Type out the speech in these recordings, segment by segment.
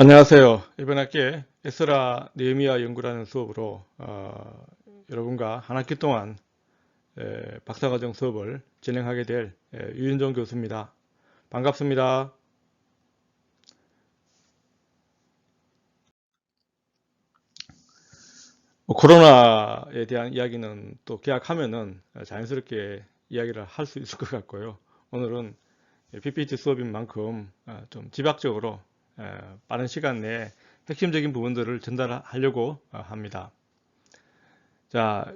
안녕하세요. 이번 학기에 에스라 느헤미야 연구라는 수업으로 여러분과 한 학기 동안 박사과정 수업을 진행하게 될 유윤정 교수입니다. 반갑습니다. 코로나에 대한 이야기는 또 계약하면은 자연스럽게 이야기를 할 수 있을 것 같고요. 오늘은 PPT 수업인 만큼 좀 지박적으로 빠른 시간 내에 핵심적인 부분들을 전달하려고 합니다. 자,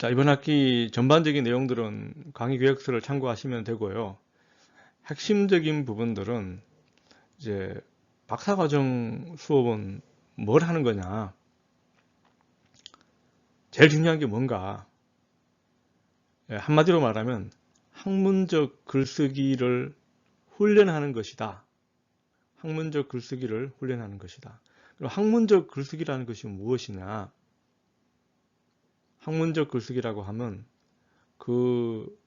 이번 학기 전반적인 내용들은 강의 계획서를 참고하시면 되고요. 핵심적인 부분들은 이제 박사과정 수업은 뭘 하는 거냐? 제일 중요한 게 뭔가? 한마디로 말하면 학문적 글쓰기를 훈련하는 것이다. 학문적 글쓰기를 훈련하는 것이다. 그럼 학문적 글쓰기라는 것이 무엇이냐? 학문적 글쓰기라고 하면 그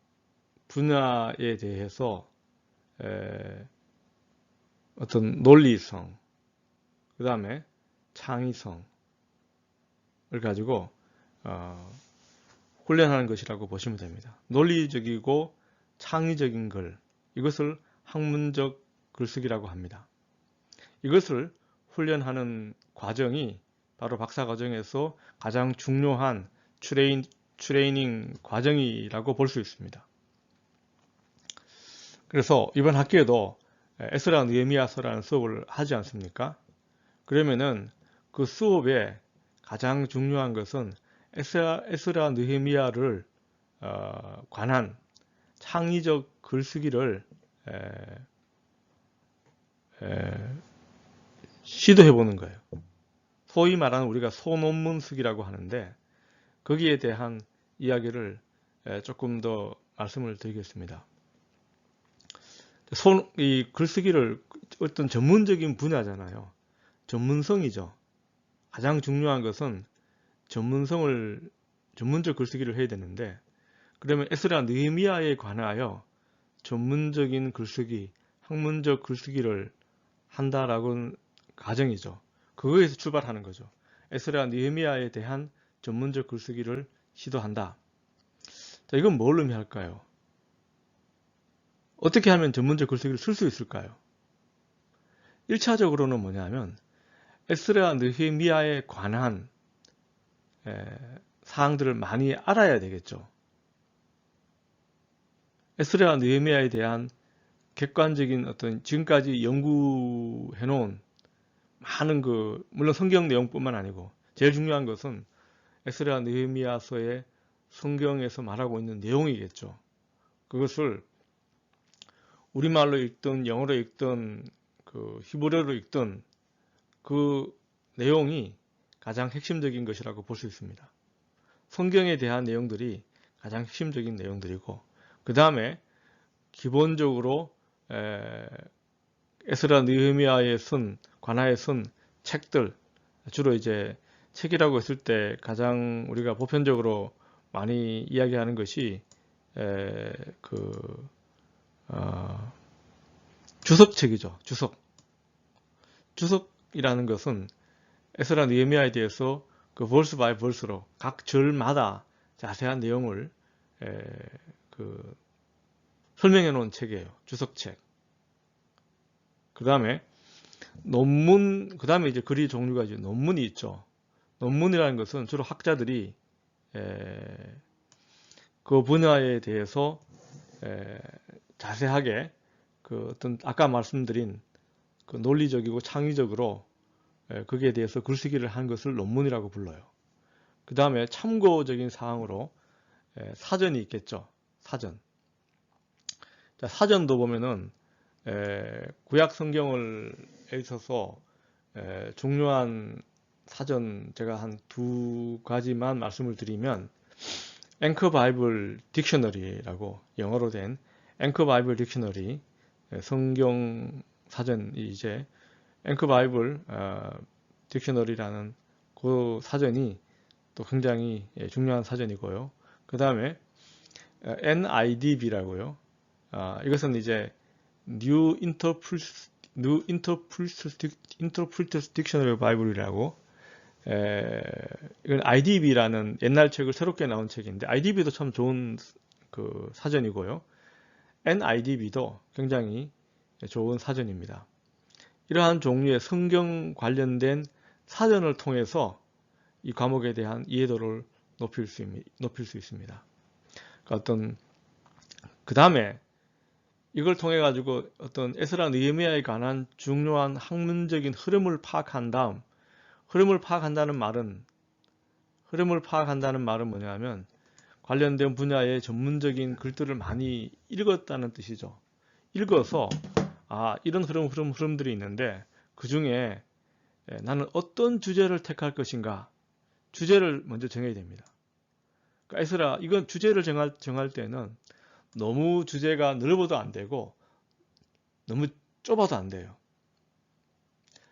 분야에 대해서 어떤 논리성, 그 다음에 창의성을 가지고 훈련하는 것이라고 보시면 됩니다. 논리적이고 창의적인 글, 이것을 학문적 글쓰기라고 합니다. 이것을 훈련하는 과정이 바로 박사과정에서 가장 중요한 트레이닝 과정이라고 볼 수 있습니다. 그래서 이번 학기에도 에스라 느헤미야서라는 수업을 하지 않습니까? 그러면은 그 수업에 가장 중요한 것은 에스라 느헤미야를 관한 창의적 글쓰기를 시도해 보는 거예요. 소위 말하는 우리가 소논문 쓰기라고 하는데 거기에 대한 이야기를 조금 더 말씀을 드리겠습니다. 이 글쓰기를 어떤 전문적인 분야잖아요. 전문성이죠. 가장 중요한 것은 전문적 글쓰기를 해야 되는데, 그러면 에스라 느헤미야에 관하여 전문적인 글쓰기, 학문적 글쓰기를 한다라고는 가정이죠. 그거에서 출발하는 거죠. 에스라 느헤미야에 대한 전문적 글쓰기를 시도한다. 자, 이건 뭘 의미할까요? 어떻게 하면 전문적 글쓰기를 쓸 수 있을까요? 1차적으로는 뭐냐면 에스라 느헤미야에 관한 사항들을 많이 알아야 되겠죠. 에스라 느헤미야에 대한 객관적인 어떤 지금까지 연구해 놓은 많은 물론 성경 내용뿐만 아니고 제일 중요한 것은 에스라 느헤미야서의 성경에서 말하고 있는 내용이겠죠. 그것을 우리말로 읽든 영어로 읽든 히브리어로 읽든 그 내용이 가장 핵심적인 것이라고 볼 수 있습니다. 성경에 대한 내용들이 가장 핵심적인 내용들이고, 그 다음에 기본적으로 에스라 느헤미야에 관하에 쓴 책들, 주로 이제 책이라고 했을 때 가장 우리가 보편적으로 많이 이야기하는 것이 주석책이죠. 주석이라는 것은 에스라 느헤미야에 대해서 벌스 바이 벌스로 각 절마다 자세한 내용을 설명해 놓은 책이에요. 주석책. 그 다음에 그 다음에 이제 글이 종류가 이제 논문이 있죠. 논문이라는 것은 주로 학자들이 그 분야에 대해서 자세하게 어떤 아까 말씀드린 논리적이고 창의적으로 거기에 대해서 글쓰기를 한 것을 논문이라고 불러요. 그 다음에 참고적인 사항으로 사전이 있겠죠. 사전. 자, 사전도 보면은 구약 성경을 있어서 중요한 사전 제가 한 두 가지만 말씀을 드리면 앵커 바이블 딕셔너리라고 영어로 된 앵커 바이블 딕셔너리 성경 사전이 이제 앵커 바이블 딕셔너리라는 그 사전이 또 굉장히 중요한 사전이고요. 그 다음에 NIDB라고요. 이것은 이제 New New Interpreter's Dictionary of Bible이라고, 이건 IDB라는 옛날 책을 새롭게 나온 책인데, IDB도 참 좋은 그 사전이고요. NIDB도 굉장히 좋은 사전입니다. 이러한 종류의 성경 관련된 사전을 통해서 이 과목에 대한 이해도를 높일 수 있습니다. 그러니까 그 다음에 이걸 통해 가지고 어떤 에스라 느헤미야에 관한 중요한 학문적인 흐름을 파악한 다음, 흐름을 파악한다는 말은 뭐냐면 관련된 분야의 전문적인 글들을 많이 읽었다는 뜻이죠. 읽어서 이런 흐름들이 있는데 그 중에 나는 어떤 주제를 택할 것인가, 주제를 먼저 정해야 됩니다. 그러니까 에스라, 이건 주제를 정할 때는 너무 주제가 넓어도 안 되고 너무 좁아도 안 돼요.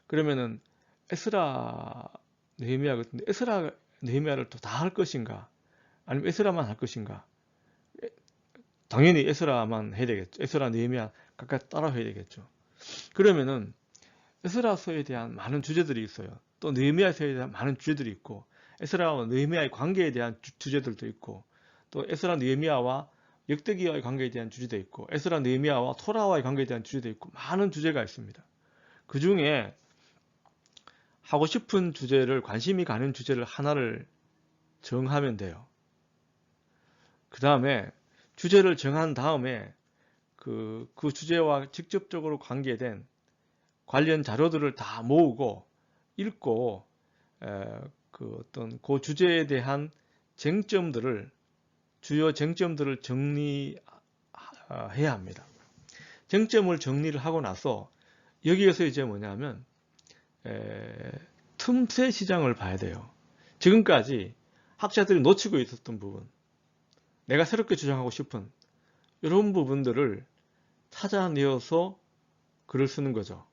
그러면은 에스라 느헤미야 같은데 에스라 느헤미야를 또 다 할 것인가, 아니면 에스라만 할 것인가? 당연히 에스라만 해야 되겠죠. 에스라 느헤미야 각각 따라 해야 되겠죠. 그러면은 에스라서에 대한 많은 주제들이 있어요. 또 느헤미야서에 대한 많은 주제들이 있고, 에스라와 느헤미야의 관계에 대한 주제들도 있고, 또 에스라 느헤미야와 역대기와의 관계에 대한 주제도 있고, 에스라 느헤미야와 토라와의 관계에 대한 주제도 있고, 많은 주제가 있습니다. 그 중에 하고 싶은 주제를, 관심이 가는 주제를 하나를 정하면 돼요. 그 다음에 주제를 정한 다음에 그 주제와 직접적으로 관계된 관련 자료들을 다 모으고 읽고 그 주제에 대한 주요 쟁점들을 정리해야 합니다. 쟁점을 정리를 하고 나서 여기에서 이제 뭐냐면 틈새 시장을 봐야 돼요. 지금까지 학자들이 놓치고 있었던 부분, 내가 새롭게 주장하고 싶은 이런 부분들을 찾아내어서 글을 쓰는 거죠.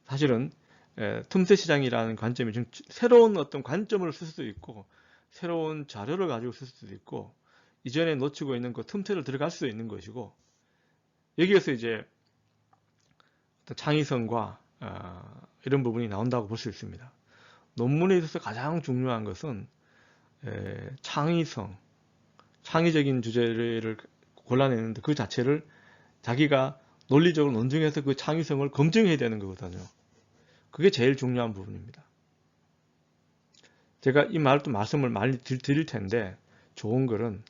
사실은 틈새 시장이라는 관점이 좀 새로운 어떤 관점을 쓸 수도 있고, 새로운 자료를 가지고 쓸 수도 있고, 이전에 놓치고 있는 그 틈새를 들어갈 수도 있는 것이고, 여기에서 이제 어떤 창의성과 이런 부분이 나온다고 볼 수 있습니다. 논문에 있어서 가장 중요한 것은 창의적인 주제를 골라내는데 그 자체를 자기가 논리적으로 논증해서 그 창의성을 검증해야 되는 거거든요. 그게 제일 중요한 부분입니다. 제가 이 말을 또 말씀을 많이 드릴 텐데, 좋은 글은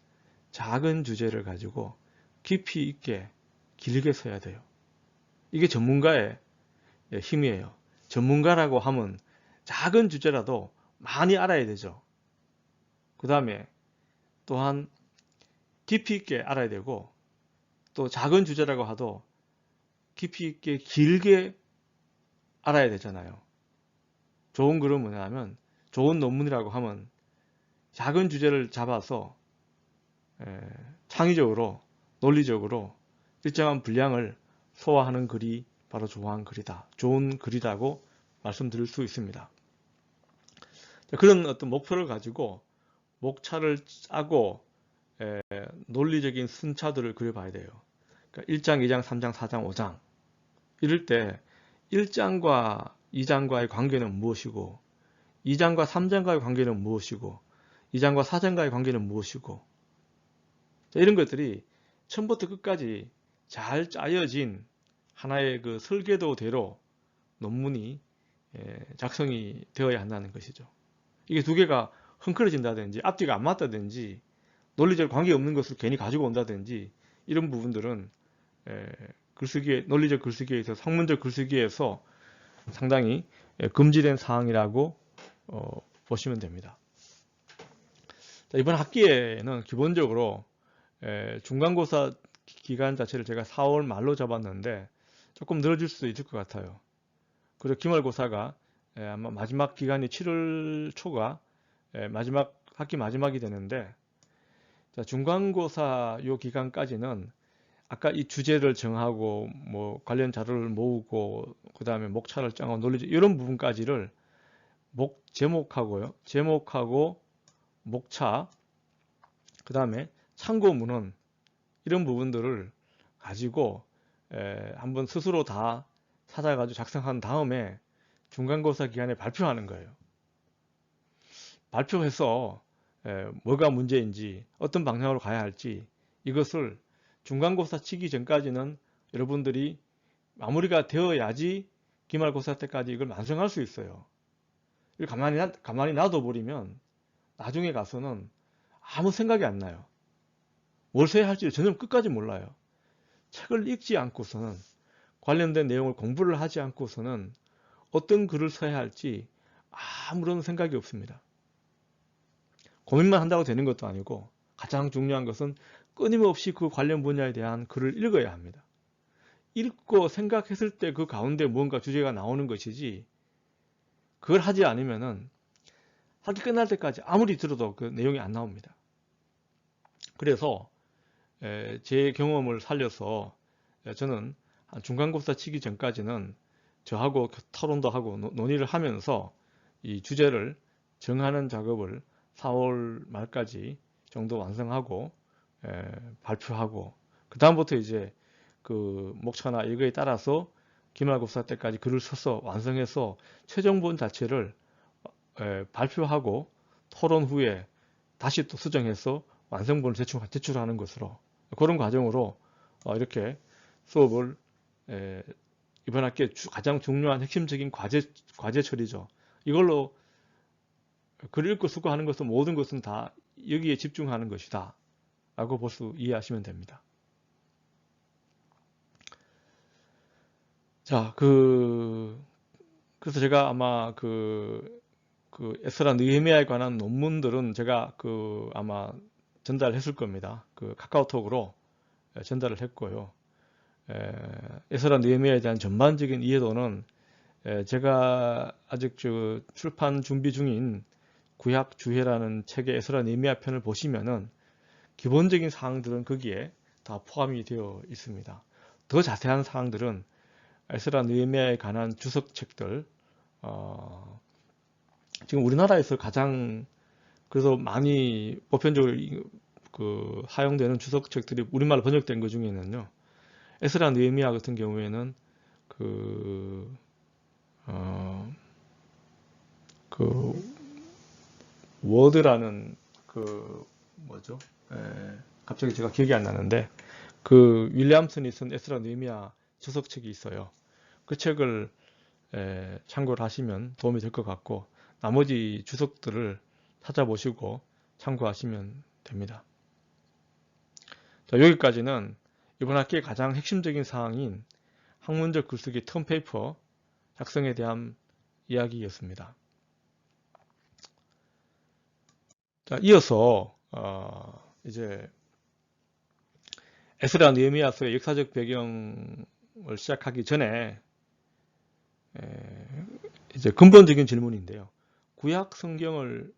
작은 주제를 가지고 깊이 있게 길게 써야 돼요. 이게 전문가의 힘이에요. 전문가라고 하면 작은 주제라도 많이 알아야 되죠. 그 다음에 또한 깊이 있게 알아야 되고, 또 작은 주제라고 해도 깊이 있게 길게 알아야 되잖아요. 좋은 글은 뭐냐면, 좋은 논문이라고 하면 작은 주제를 잡아서 창의적으로, 논리적으로 일정한 분량을 소화하는 글이 바로 좋은 글이라고 말씀드릴 수 있습니다. 그런 어떤 목표를 가지고 목차를 짜고 논리적인 순차들을 그려봐야 돼요. 그러니까 1장, 2장, 3장, 4장, 5장 이럴 때 1장과 2장과의 관계는 무엇이고, 2장과 3장과의 관계는 무엇이고, 2장과 4장과의 관계는 무엇이고, 이런 것들이 처음부터 끝까지 잘 짜여진 하나의 그 설계도대로 논문이 작성이 되어야 한다는 것이죠. 이게 두 개가 흥크러진다든지 앞뒤가 안 맞다든지 논리적 관계없는 것을 괜히 가지고 온다든지 이런 부분들은 논리적 글쓰기에 있어서, 학문적 글쓰기에서 상당히 금지된 사항이라고 보시면 됩니다. 자, 이번 학기에는 기본적으로 중간고사 기간 자체를 제가 4월 말로 잡았는데 조금 늘어질 수도 있을 것 같아요. 그리고 기말고사가 아마 마지막 기간이 7월 초가 학기 마지막이 되는데, 자, 중간고사 요 기간까지는 아까 이 주제를 정하고 뭐 관련 자료를 모으고 그 다음에 목차를 정하고 논리적 이런 부분까지를 제목하고 목차, 그 다음에 참고문헌 이런 부분들을 가지고 한번 스스로 다 찾아가지고 작성한 다음에 중간고사 기간에 발표하는 거예요. 발표해서 뭐가 문제인지 어떤 방향으로 가야 할지 이것을 중간고사 치기 전까지는 여러분들이 마무리가 되어야지 기말고사 때까지 이걸 완성할 수 있어요. 이걸 가만히 놔둬버리면 나중에 가서는 아무 생각이 안 나요. 뭘 써야 할지 전혀 끝까지 몰라요. 책을 읽지 않고서는 관련된 내용을 공부를 하지 않고서는 어떤 글을 써야 할지 아무런 생각이 없습니다. 고민만 한다고 되는 것도 아니고 가장 중요한 것은 끊임없이 그 관련 분야에 대한 글을 읽어야 합니다. 읽고 생각했을 때 그 가운데 무언가 주제가 나오는 것이지 그걸 하지 않으면은 학기 끝날 때까지 아무리 들어도 그 내용이 안 나옵니다. 그래서 제 경험을 살려서 저는 중간고사 치기 전까지는 저하고 토론도 하고 논의를 하면서 이 주제를 정하는 작업을 4월 말까지 정도 완성하고 발표하고 그 다음부터 이제 그 목차나 이거에 따라서 기말고사 때까지 글을 써서 완성해서 최종본 자체를 발표하고 토론 후에 다시 또 수정해서 완성본을 제출하는 것으로 그런 과정으로 이렇게 수업을 이번 학기에 가장 중요한 핵심적인 과제 처리죠. 이걸로 글 읽고 수고하는 것은 모든 것은 다 여기에 집중하는 것이다 라고 이해하시면 됩니다. 자, 그래서 제가 아마 에스라 느헤미야에 관한 논문들은 제가 아마 전달했을 겁니다. 카카오톡으로 전달을 했고요. 에스라 느헤미야에 대한 전반적인 이해도는 제가 아직 출판 준비 중인 구약 주해라는 책의 에스라 느헤미야 편을 보시면은 기본적인 사항들은 거기에 다 포함이 되어 있습니다. 더 자세한 사항들은 에스라 느헤미야에 관한 주석책들 지금 우리나라에서 가장 그래서 많이 보편적으로 사용되는 주석책들이 우리말로 번역된 것 중에는요. 에스라 느헤미야 같은 경우에는 워드라는 뭐죠? 갑자기 제가 기억이 안 나는데 윌리엄슨이 쓴 에스라 느헤미야 주석책이 있어요. 그 책을 참고를 하시면 도움이 될 것 같고 나머지 주석들을 찾아보시고 참고하시면 됩니다. 자, 여기까지는 이번 학기의 가장 핵심적인 사항인 학문적 글쓰기 텀페이퍼 작성에 대한 이야기였습니다. 자, 이어서 이제 에스라 느헤미야서의 역사적 배경을 시작하기 전에 이제 근본적인 질문인데요. 구약 성경을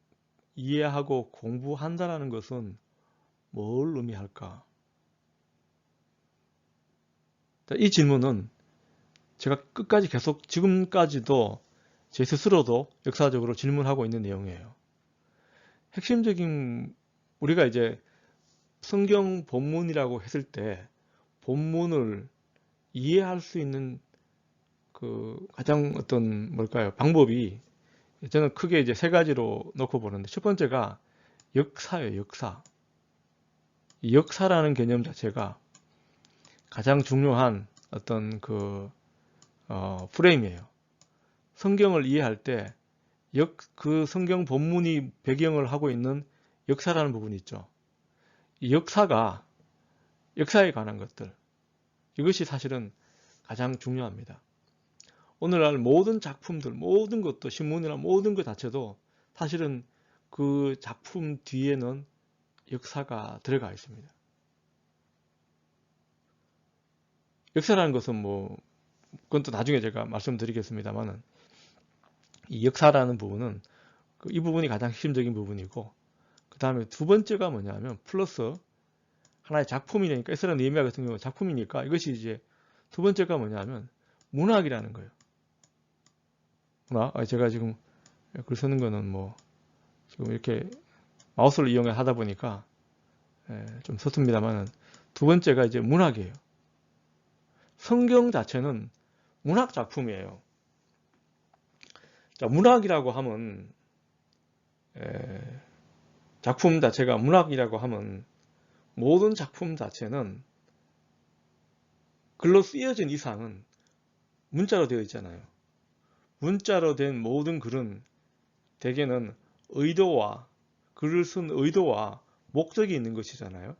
이해하고 공부한다는 것은 뭘 의미할까? 자, 이 질문은 제가 끝까지 계속 지금까지도 제 스스로도 역사적으로 질문하고 있는 내용이에요. 핵심적인 우리가 이제 성경 본문이라고 했을 때 본문을 이해할 수 있는 가장 어떤 방법이 저는 크게 이제 세 가지로 놓고 보는데 첫 번째가 역사예요. 역사. 이 역사라는 개념 자체가 가장 중요한 어떤 프레임이에요. 성경을 이해할 때 그 성경 본문이 배경을 하고 있는 역사라는 부분이 있죠. 이 역사에 관한 것들 이것이 사실은 가장 중요합니다. 오늘날 모든 작품들, 모든 것도 신문이나 모든 것 자체도 사실은 그 작품 뒤에는 역사가 들어가 있습니다. 역사라는 것은 그건 또 나중에 제가 말씀드리겠습니다만은 이 역사라는 부분은 이 부분이 가장 핵심적인 부분이고 그 다음에 두 번째가 뭐냐면 플러스 하나의 작품이니까 에스라 느헤미야 같은 경우는 작품이니까 이것이 이제 두 번째가 뭐냐면 문학이라는 거예요. 제가 지금 글 쓰는 거는 지금 이렇게 마우스를 이용해 하다 보니까 좀 서툽니다만은 두 번째가 이제 문학이에요. 성경 자체는 문학 작품이에요. 자, 문학이라고 하면 작품 자체가 문학이라고 하면 모든 작품 자체는 글로 쓰여진 이상은 문자로 되어 있잖아요. 문자로 된 모든 글은 대개는 의도와 글을 쓴 의도와 목적이 있는 것이잖아요.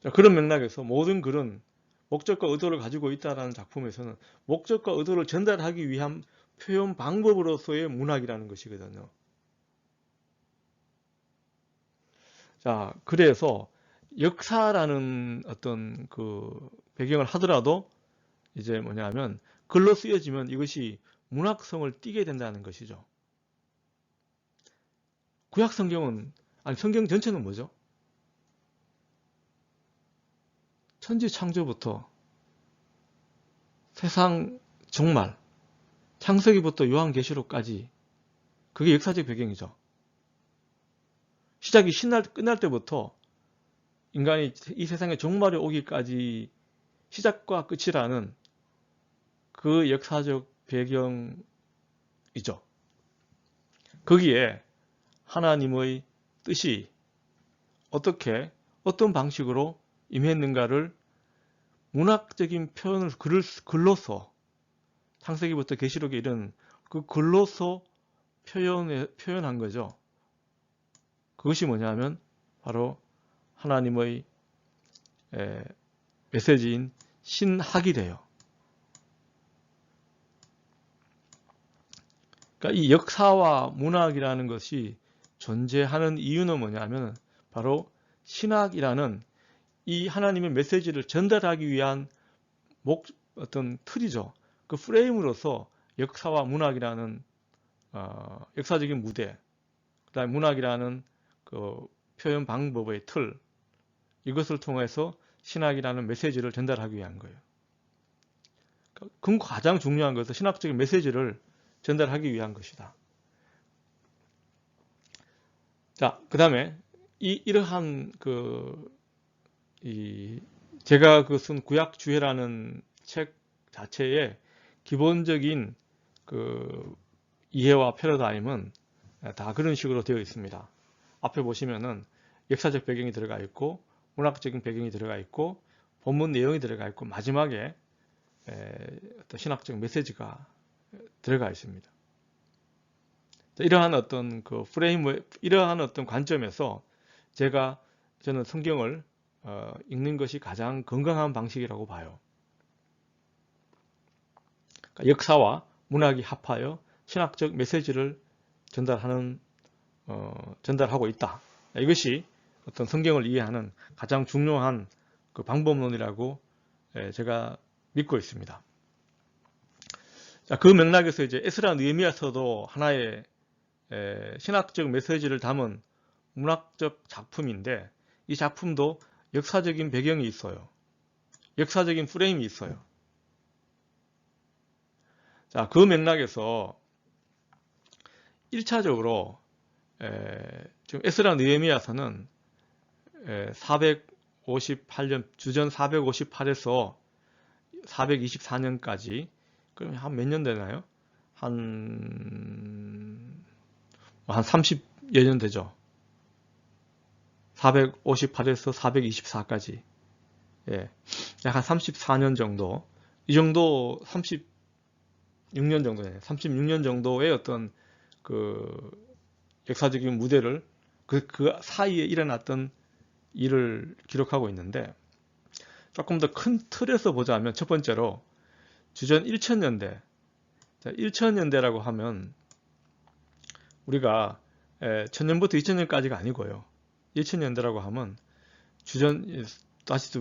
자, 그런 맥락에서 모든 글은 목적과 의도를 가지고 있다는 작품에서는 목적과 의도를 전달하기 위한 표현 방법으로서의 문학이라는 것이거든요. 자, 그래서 역사라는 어떤 그 배경을 하더라도 이제 뭐냐면 글로 쓰여지면 이것이 문학성을 띠게 된다는 것이죠. 구약 성경은, 아니 성경 전체는 뭐죠? 천지 창조부터 세상 종말, 창세기부터 요한계시록까지 그게 역사적 배경이죠. 시작이 끝날 때부터 인간이 이 세상의 종말이 오기까지 시작과 끝이라는 그 역사적 배경이죠. 거기에 하나님의 뜻이 어떻게 어떤 방식으로 임했는가를 문학적인 표현을 글로서 창세기부터 계시록에 이른 그 글로서 표현한 거죠. 그것이 뭐냐면 바로 하나님의 메시지인 신학이래요. 그러니까 이 역사와 문학이라는 것이 존재하는 이유는 뭐냐면 바로 신학이라는 이 하나님의 메시지를 전달하기 위한 어떤 틀이죠. 그 프레임으로서 역사와 문학이라는 역사적인 무대, 그다음에 문학이라는 그 표현 방법의 틀, 이것을 통해서 신학이라는 메시지를 전달하기 위한 거예요. 그 가장 중요한 것은 신학적인 메시지를 전달하기 위한 것이다. 자, 그 다음에 이러한 제가 쓴 구약주해라는 책 자체의 기본적인 그 이해와 패러다임은 다 그런 식으로 되어 있습니다. 앞에 보시면은 역사적 배경이 들어가 있고 문학적인 배경이 들어가 있고 본문 내용이 들어가 있고 마지막에 어떤 신학적 메시지가 들어가 있습니다. 이러한 어떤 그 이러한 어떤 관점에서 저는 성경을 읽는 것이 가장 건강한 방식이라고 봐요. 그러니까 역사와 문학이 합하여 신학적 메시지를 전달하고 있다. 이것이 어떤 성경을 이해하는 가장 중요한 그 방법론이라고 제가 믿고 있습니다. 자, 그 맥락에서 이제 에스라 느헤미야서도 하나의 신학적 메시지를 담은 문학적 작품인데 이 작품도 역사적인 배경이 있어요. 역사적인 프레임이 있어요. 자, 그 맥락에서 1차적으로 지금 에스라 느헤미야서는 458년 주전 458에서 424년까지 그럼 한 몇 년 되나요? 한 30여 년 되죠. 458에서 424까지 약 한 34년 정도, 이 정도 36년 정도 되네요. 36년 정도의 어떤 그 역사적인 무대를 그 사이에 일어났던 일을 기록하고 있는데 조금 더 큰 틀에서 보자면 첫 번째로 주전 1000년대, 1000년대라고 하면 우리가 1000년부터 2000년까지가 아니고요. 1000년대라고 하면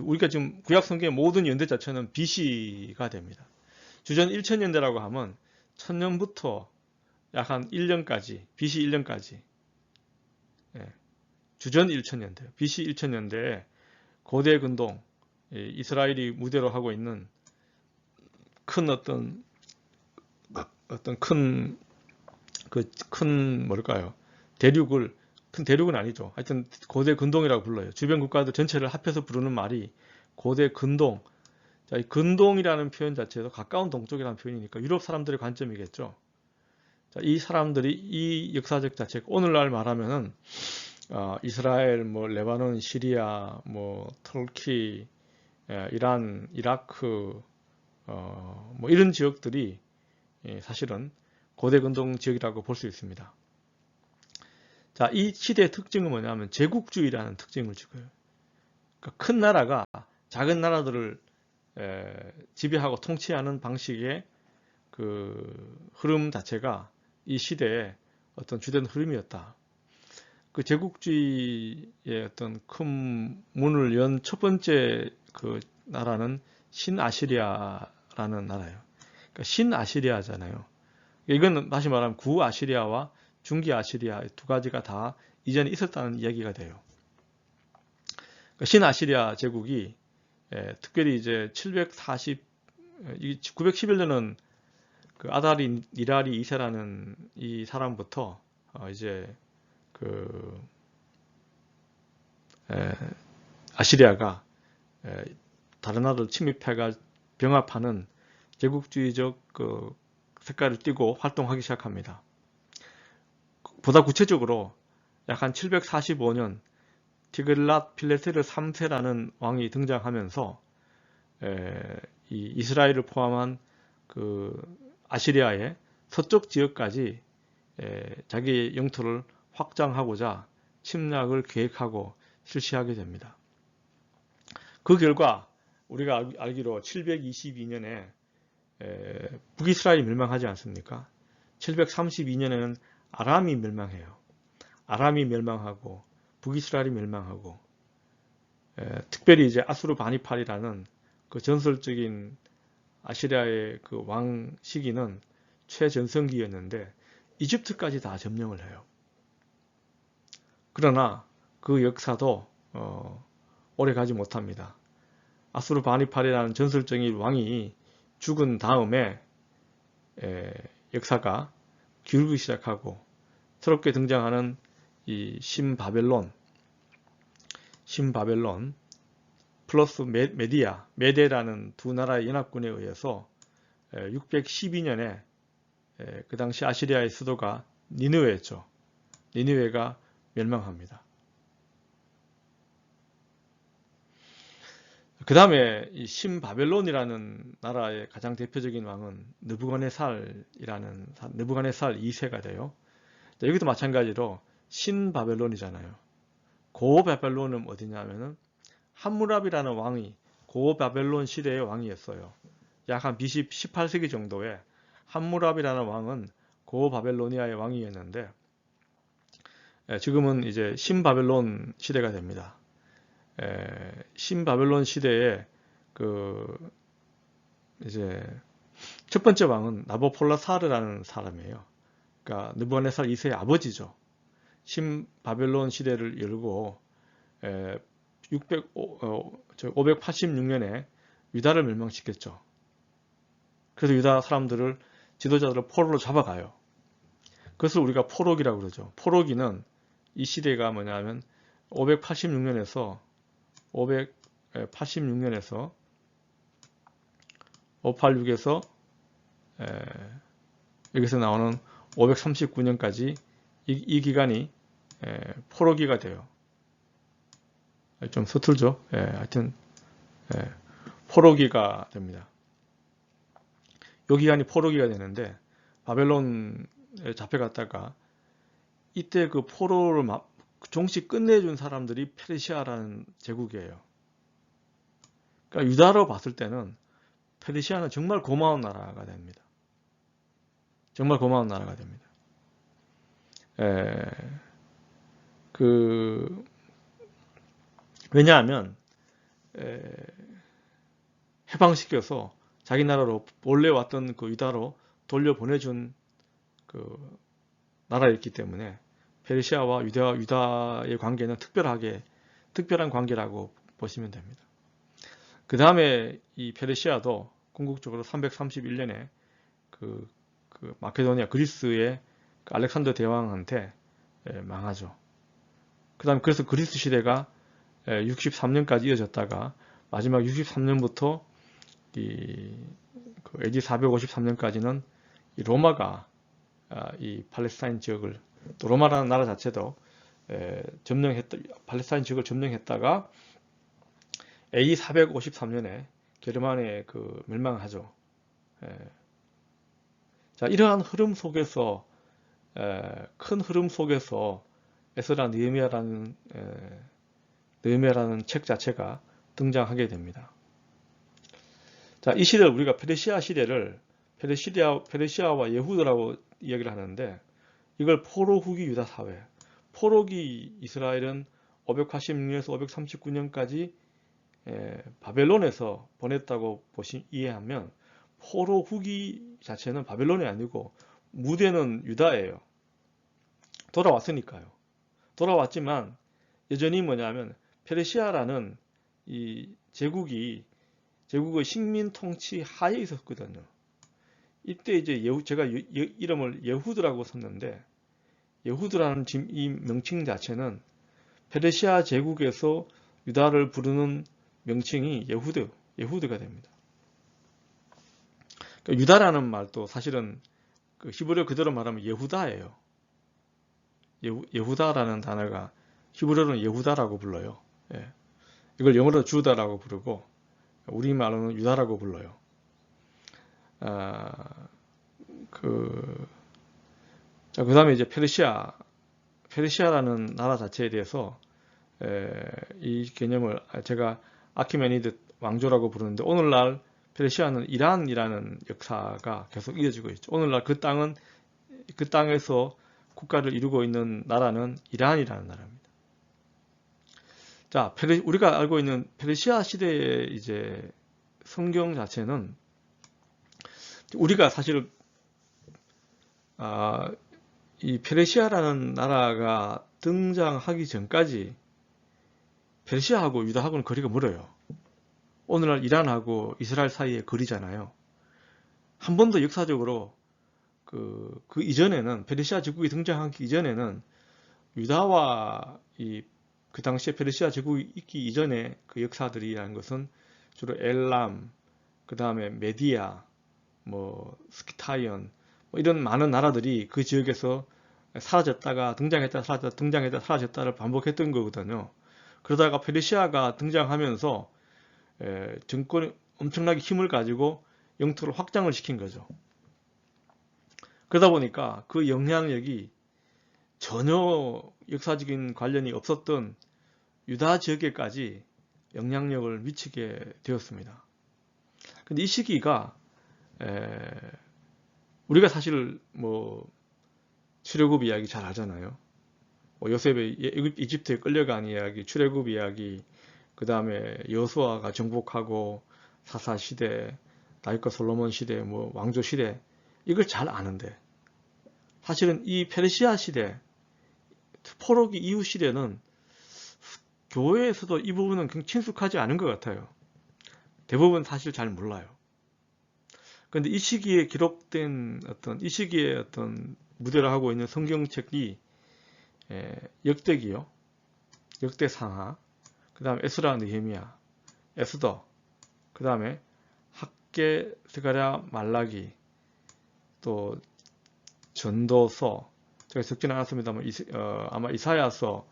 우리가 지금 구약 성경의 모든 연대 자체는 BC가 됩니다. 주전 1000년대라고 하면 1000년부터 약 한 1년까지, BC 1년까지, 주전 1000년대, BC 1000년대에 고대 근동, 이스라엘이 무대로 하고 있는 큰 뭐랄까요, 큰 대륙은 아니죠. 하여튼 고대 근동이라고 불러요. 주변 국가들 전체를 합해서 부르는 말이 고대 근동. 자, 이 근동이라는 표현 자체도 가까운 동쪽이라는 표현이니까 유럽 사람들의 관점이겠죠. 자, 이 사람들이 이 역사적 자체가 오늘날 말하면은 이스라엘, 뭐 레바논, 시리아, 뭐 터키, 이란, 이라크, 뭐 이런 지역들이 사실은 고대 근동 지역이라고 볼 수 있습니다. 자, 이 시대의 특징은 뭐냐면 제국주의라는 특징을 지고요. 그러니까 큰 나라가 작은 나라들을 지배하고 통치하는 방식의 그 흐름 자체가 이 시대의 어떤 주된 흐름이었다. 그 제국주의의 어떤 큰 문을 연 첫 번째 그 나라는 신아시리아라는 나라예요. 그러니까 신아시리아잖아요. 이건 다시 말하면 구아시리아와 중기아시리아 두 가지가 다 이전에 있었다는 이야기가 돼요. 그러니까 신아시리아 제국이 특별히 이제 911년은 그 아다리 니라리 2세라는 이 사람부터 이제 그 아시리아가 다른 나라를 침입해가 병합하는 제국주의적 그 색깔을 띠고 활동하기 시작합니다. 보다 구체적으로 약 한 745년 티글랏 필레세르 3세라는 왕이 등장하면서 이 이스라엘을 포함한 그 아시리아의 서쪽 지역까지 자기 영토를 확장하고자 침략을 계획하고 실시하게 됩니다. 그 결과 우리가 알기로 722년에 북이스라엘이 멸망하지 않습니까? 732년에는 아람이 멸망해요. 아람이 멸망하고 북이스라엘이 멸망하고 특별히 이제 아수르바니팔이라는 그 전설적인 아시리아의 그 왕 시기는 최전성기였는데 이집트까지 다 점령을 해요. 그러나 그 역사도 오래 가지 못합니다. 아수르바니팔이라는 전설적인 왕이 죽은 다음에 역사가 기울기 시작하고 새롭게 등장하는 이 신바벨론 플러스 메데라는 두 나라의 연합군에 의해서 612년에 그 당시 아시리아의 수도가 니느웨였죠. 니느웨가 멸망합니다. 그 다음에 이 신바벨론이라는 나라의 가장 대표적인 왕은 느부갓네살 2세가 돼요. 여기도 마찬가지로 신바벨론이잖아요. 고바벨론은 어디냐면은 함무랍이라는 왕이 고바벨론 시대의 왕이었어요. 약 한 BC 18세기 정도에 함무랍이라는 왕은 고바벨로니아의 왕이었는데 지금은 이제 신바벨론 시대가 됩니다. 신바벨론 시대에 그 이제 첫 번째 왕은 나보폴라사르라는 사람이에요. 그러니까 느부갓네살 2세의 아버지죠. 신바벨론 시대를 열고 586년에 유다를 멸망시켰죠. 그래서 유다 사람들을 지도자들을 포로로 잡아가요. 그것을 우리가 포로기라고 그러죠. 포로기는 이 시대가 뭐냐면 586년에서 여기서 나오는 539년까지 이 기간이 포로기가 돼요. 좀 서툴죠. 하여튼 포로기가 됩니다. 이 기간이 포로기가 되는데 바벨론에 잡혀갔다가 이때 그 포로를 종식 끝내준 사람들이 페르시아라는 제국이에요. 그러니까 유다로 봤을 때는 페르시아는 정말 고마운 나라가 됩니다. 정말 고마운 나라가 됩니다. 왜냐하면 해방시켜서 자기 나라로 원래 왔던 그 유다로 돌려보내준 그 나라였기 때문에 페르시아와 유다의 관계는 특별한 관계라고 보시면 됩니다. 그 다음에 이 페르시아도 궁극적으로 331년에 그 마케도니아 그리스의 그 알렉산더 대왕한테 망하죠. 그 다음에 그래서 그리스 시대가 63년까지 이어졌다가 마지막 63년부터 그 AD 453년까지는 이 로마가 이 팔레스타인 지역을, 또 로마라는 나라 자체도 팔레스타인 지역을 점령했다가 AD 453년에 게르만에 그 멸망하죠. 자, 이러한 흐름 속에서, 큰 흐름 속에서 에스라 느헤미야라는 책 자체가 등장하게 됩니다. 자, 이 시대를 우리가 페르시아 시대를 페르시아와 예후드라고 이야기를 하는데, 이걸 포로 후기 유다 사회, 포로기 이스라엘은 586년에서 539년까지 바벨론에서 보냈다고 이해하면, 포로 후기 자체는 바벨론이 아니고 무대는 유다예요. 돌아왔으니까요. 돌아왔지만 여전히 뭐냐면 페르시아라는 이 제국의 식민 통치 하에 있었거든요. 이때 이제 제가 이름을 예후드라고 썼는데, 예후드라는 이 명칭 자체는 페르시아 제국에서 유다를 부르는 명칭이 예후드가 됩니다. 그러니까 유다라는 말도 사실은 그 히브리어 그대로 말하면 예후다예요. 예후다라는 단어가 히브리어로는 예후다라고 불러요. 이걸 영어로 주다라고 부르고 우리말로는 유다라고 불러요. 그 다음에 이제 페르시아라는 나라 자체에 대해서 이 개념을 제가 아키메니드 왕조라고 부르는데, 오늘날 페르시아는 이란이라는 역사가 계속 이어지고 있죠. 오늘날 그 땅에서 국가를 이루고 있는 나라는 이란이라는 나라입니다. 자, 우리가 알고 있는 페르시아 시대의 이제 성경 자체는, 우리가 사실 이 페르시아라는 나라가 등장하기 전까지 페르시아하고 유다하고는 거리가 멀어요. 오늘날 이란하고 이스라엘 사이에 거리잖아요. 한 번도 역사적으로 그 이전에는, 페르시아 제국이 등장하기 이전에는 유다와 그 당시에 페르시아 제국이 있기 이전에 그 역사들이라는 것은 주로 엘람, 그 다음에 메디아, 스키타이언, 이런 많은 나라들이 그 지역에서 사라졌다가 등장했다 사라졌다 등장했다 사라졌다를 반복했던 거거든요. 그러다가 페르시아가 등장하면서 정권이 엄청나게 힘을 가지고 영토를 확장을 시킨 거죠. 그러다 보니까 그 영향력이 전혀 역사적인 관련이 없었던 유다 지역에까지 영향력을 미치게 되었습니다. 근데 이 시기가 우리가 사실 출애굽 이야기 잘 알잖아요. 요셉의 이집트에 끌려간 이야기, 출애굽 이야기, 그 다음에 여호수아가 정복하고 사사 시대, 다윗과 솔로몬 시대, 왕조 시대, 이걸 잘 아는데, 사실은 이 페르시아 시대, 포로기 이후 시대는 교회에서도 이 부분은 굉장히 친숙하지 않은 것 같아요. 대부분 사실 잘 몰라요. 그런데 이 시기에 기록된 이 시기에 어떤 무대를 하고 있는 성경책이 역대기요, 역대상하, 그 다음에 에스라 느헤미야, 에스더, 그 다음에 학개, 스가랴, 말라기, 또 전도서, 제가 적지는 않았습니다만 아마 이사야서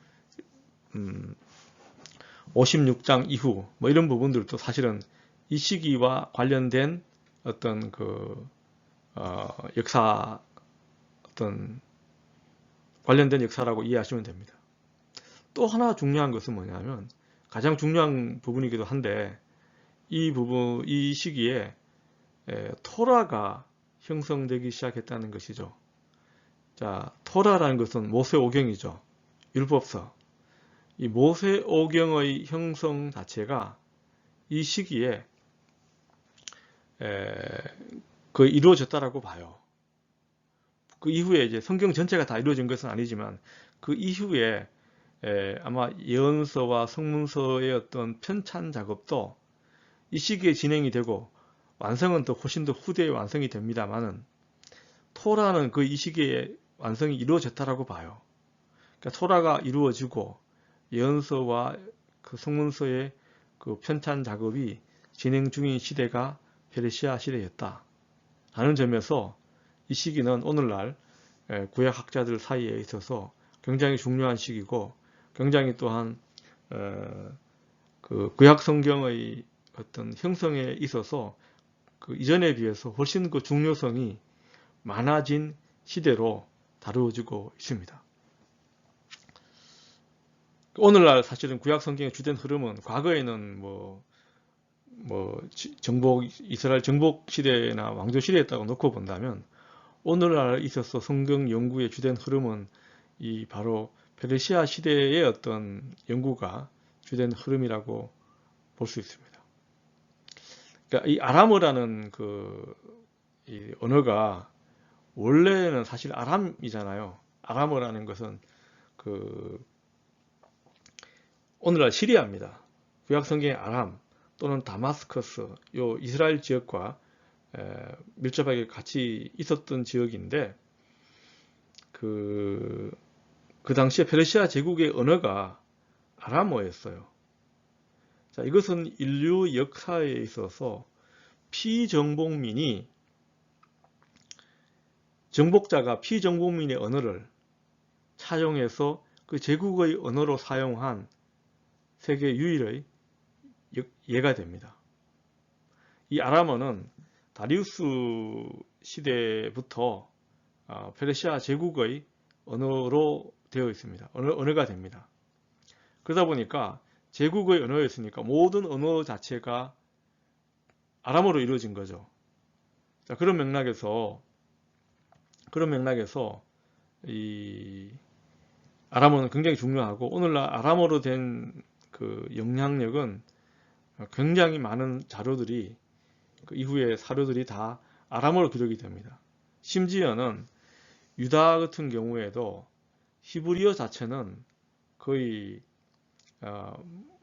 56장 이후 이런 부분들도 사실은 이 시기와 관련된 어떤 역사, 관련된 역사라고 이해하시면 됩니다. 또 하나 중요한 것은 뭐냐면, 가장 중요한 부분이기도 한데, 이 시기에 토라가 형성되기 시작했다는 것이죠. 자, 토라라는 것은 모세오경이죠. 율법서. 이 모세오경의 형성 자체가 이 시기에 이루어졌다라고 봐요. 그 이후에 이제 성경 전체가 다 이루어진 것은 아니지만, 그 이후에 아마 예언서와 성문서의 어떤 편찬 작업도 이 시기에 진행이 되고, 완성은 또 훨씬 더 후대에 완성이 됩니다만은, 토라는 이 시기에 완성이 이루어졌다라고 봐요. 그러니까 토라가 이루어지고 예언서와 그 성문서의 그 편찬 작업이 진행 중인 시대가 페르시아 시대였다 하는 점에서 이 시기는 오늘날 구약학자들 사이에 있어서 굉장히 중요한 시기고, 굉장히 또한 그 구약 성경의 어떤 형성에 있어서 그 이전에 비해서 훨씬 그 중요성이 많아진 시대로 다루어지고 있습니다. 오늘날 사실은 구약 성경의 주된 흐름은 과거에는 이스라엘 정복 시대나 왕조 시대였다고 놓고 본다면, 오늘날 있어서 성경 연구의 주된 흐름은 이 바로 페르시아 시대의 어떤 연구가 주된 흐름이라고 볼 수 있습니다. 그러니까 이 아람어라는 이 언어가 원래는 사실 아람이잖아요. 아람어라는 것은 오늘날 시리아입니다. 구약 성경의 아람 또는 다마스커스, 요 이스라엘 지역과 밀접하게 같이 있었던 지역인데, 그 당시에 페르시아 제국의 언어가 아람어였어요. 자, 이것은 인류 역사에 있어서 정복자가 피정복민의 언어를 차용해서 그 제국의 언어로 사용한 세계 유일의 예가 됩니다. 이 아람어는 다리우스 시대부터 페르시아 제국의 언어로 되어 있습니다. 언어가 됩니다. 그러다 보니까 제국의 언어였으니까 모든 언어 자체가 아람어로 이루어진 거죠. 자, 그런 맥락에서 이 아람어는 굉장히 중요하고, 오늘날 아람어로 된 그 영향력은 굉장히 많은 자료들이, 그 이후의 사료들이 다 아람어로 기록이 됩니다. 심지어는 유다 같은 경우에도 히브리어 자체는 거의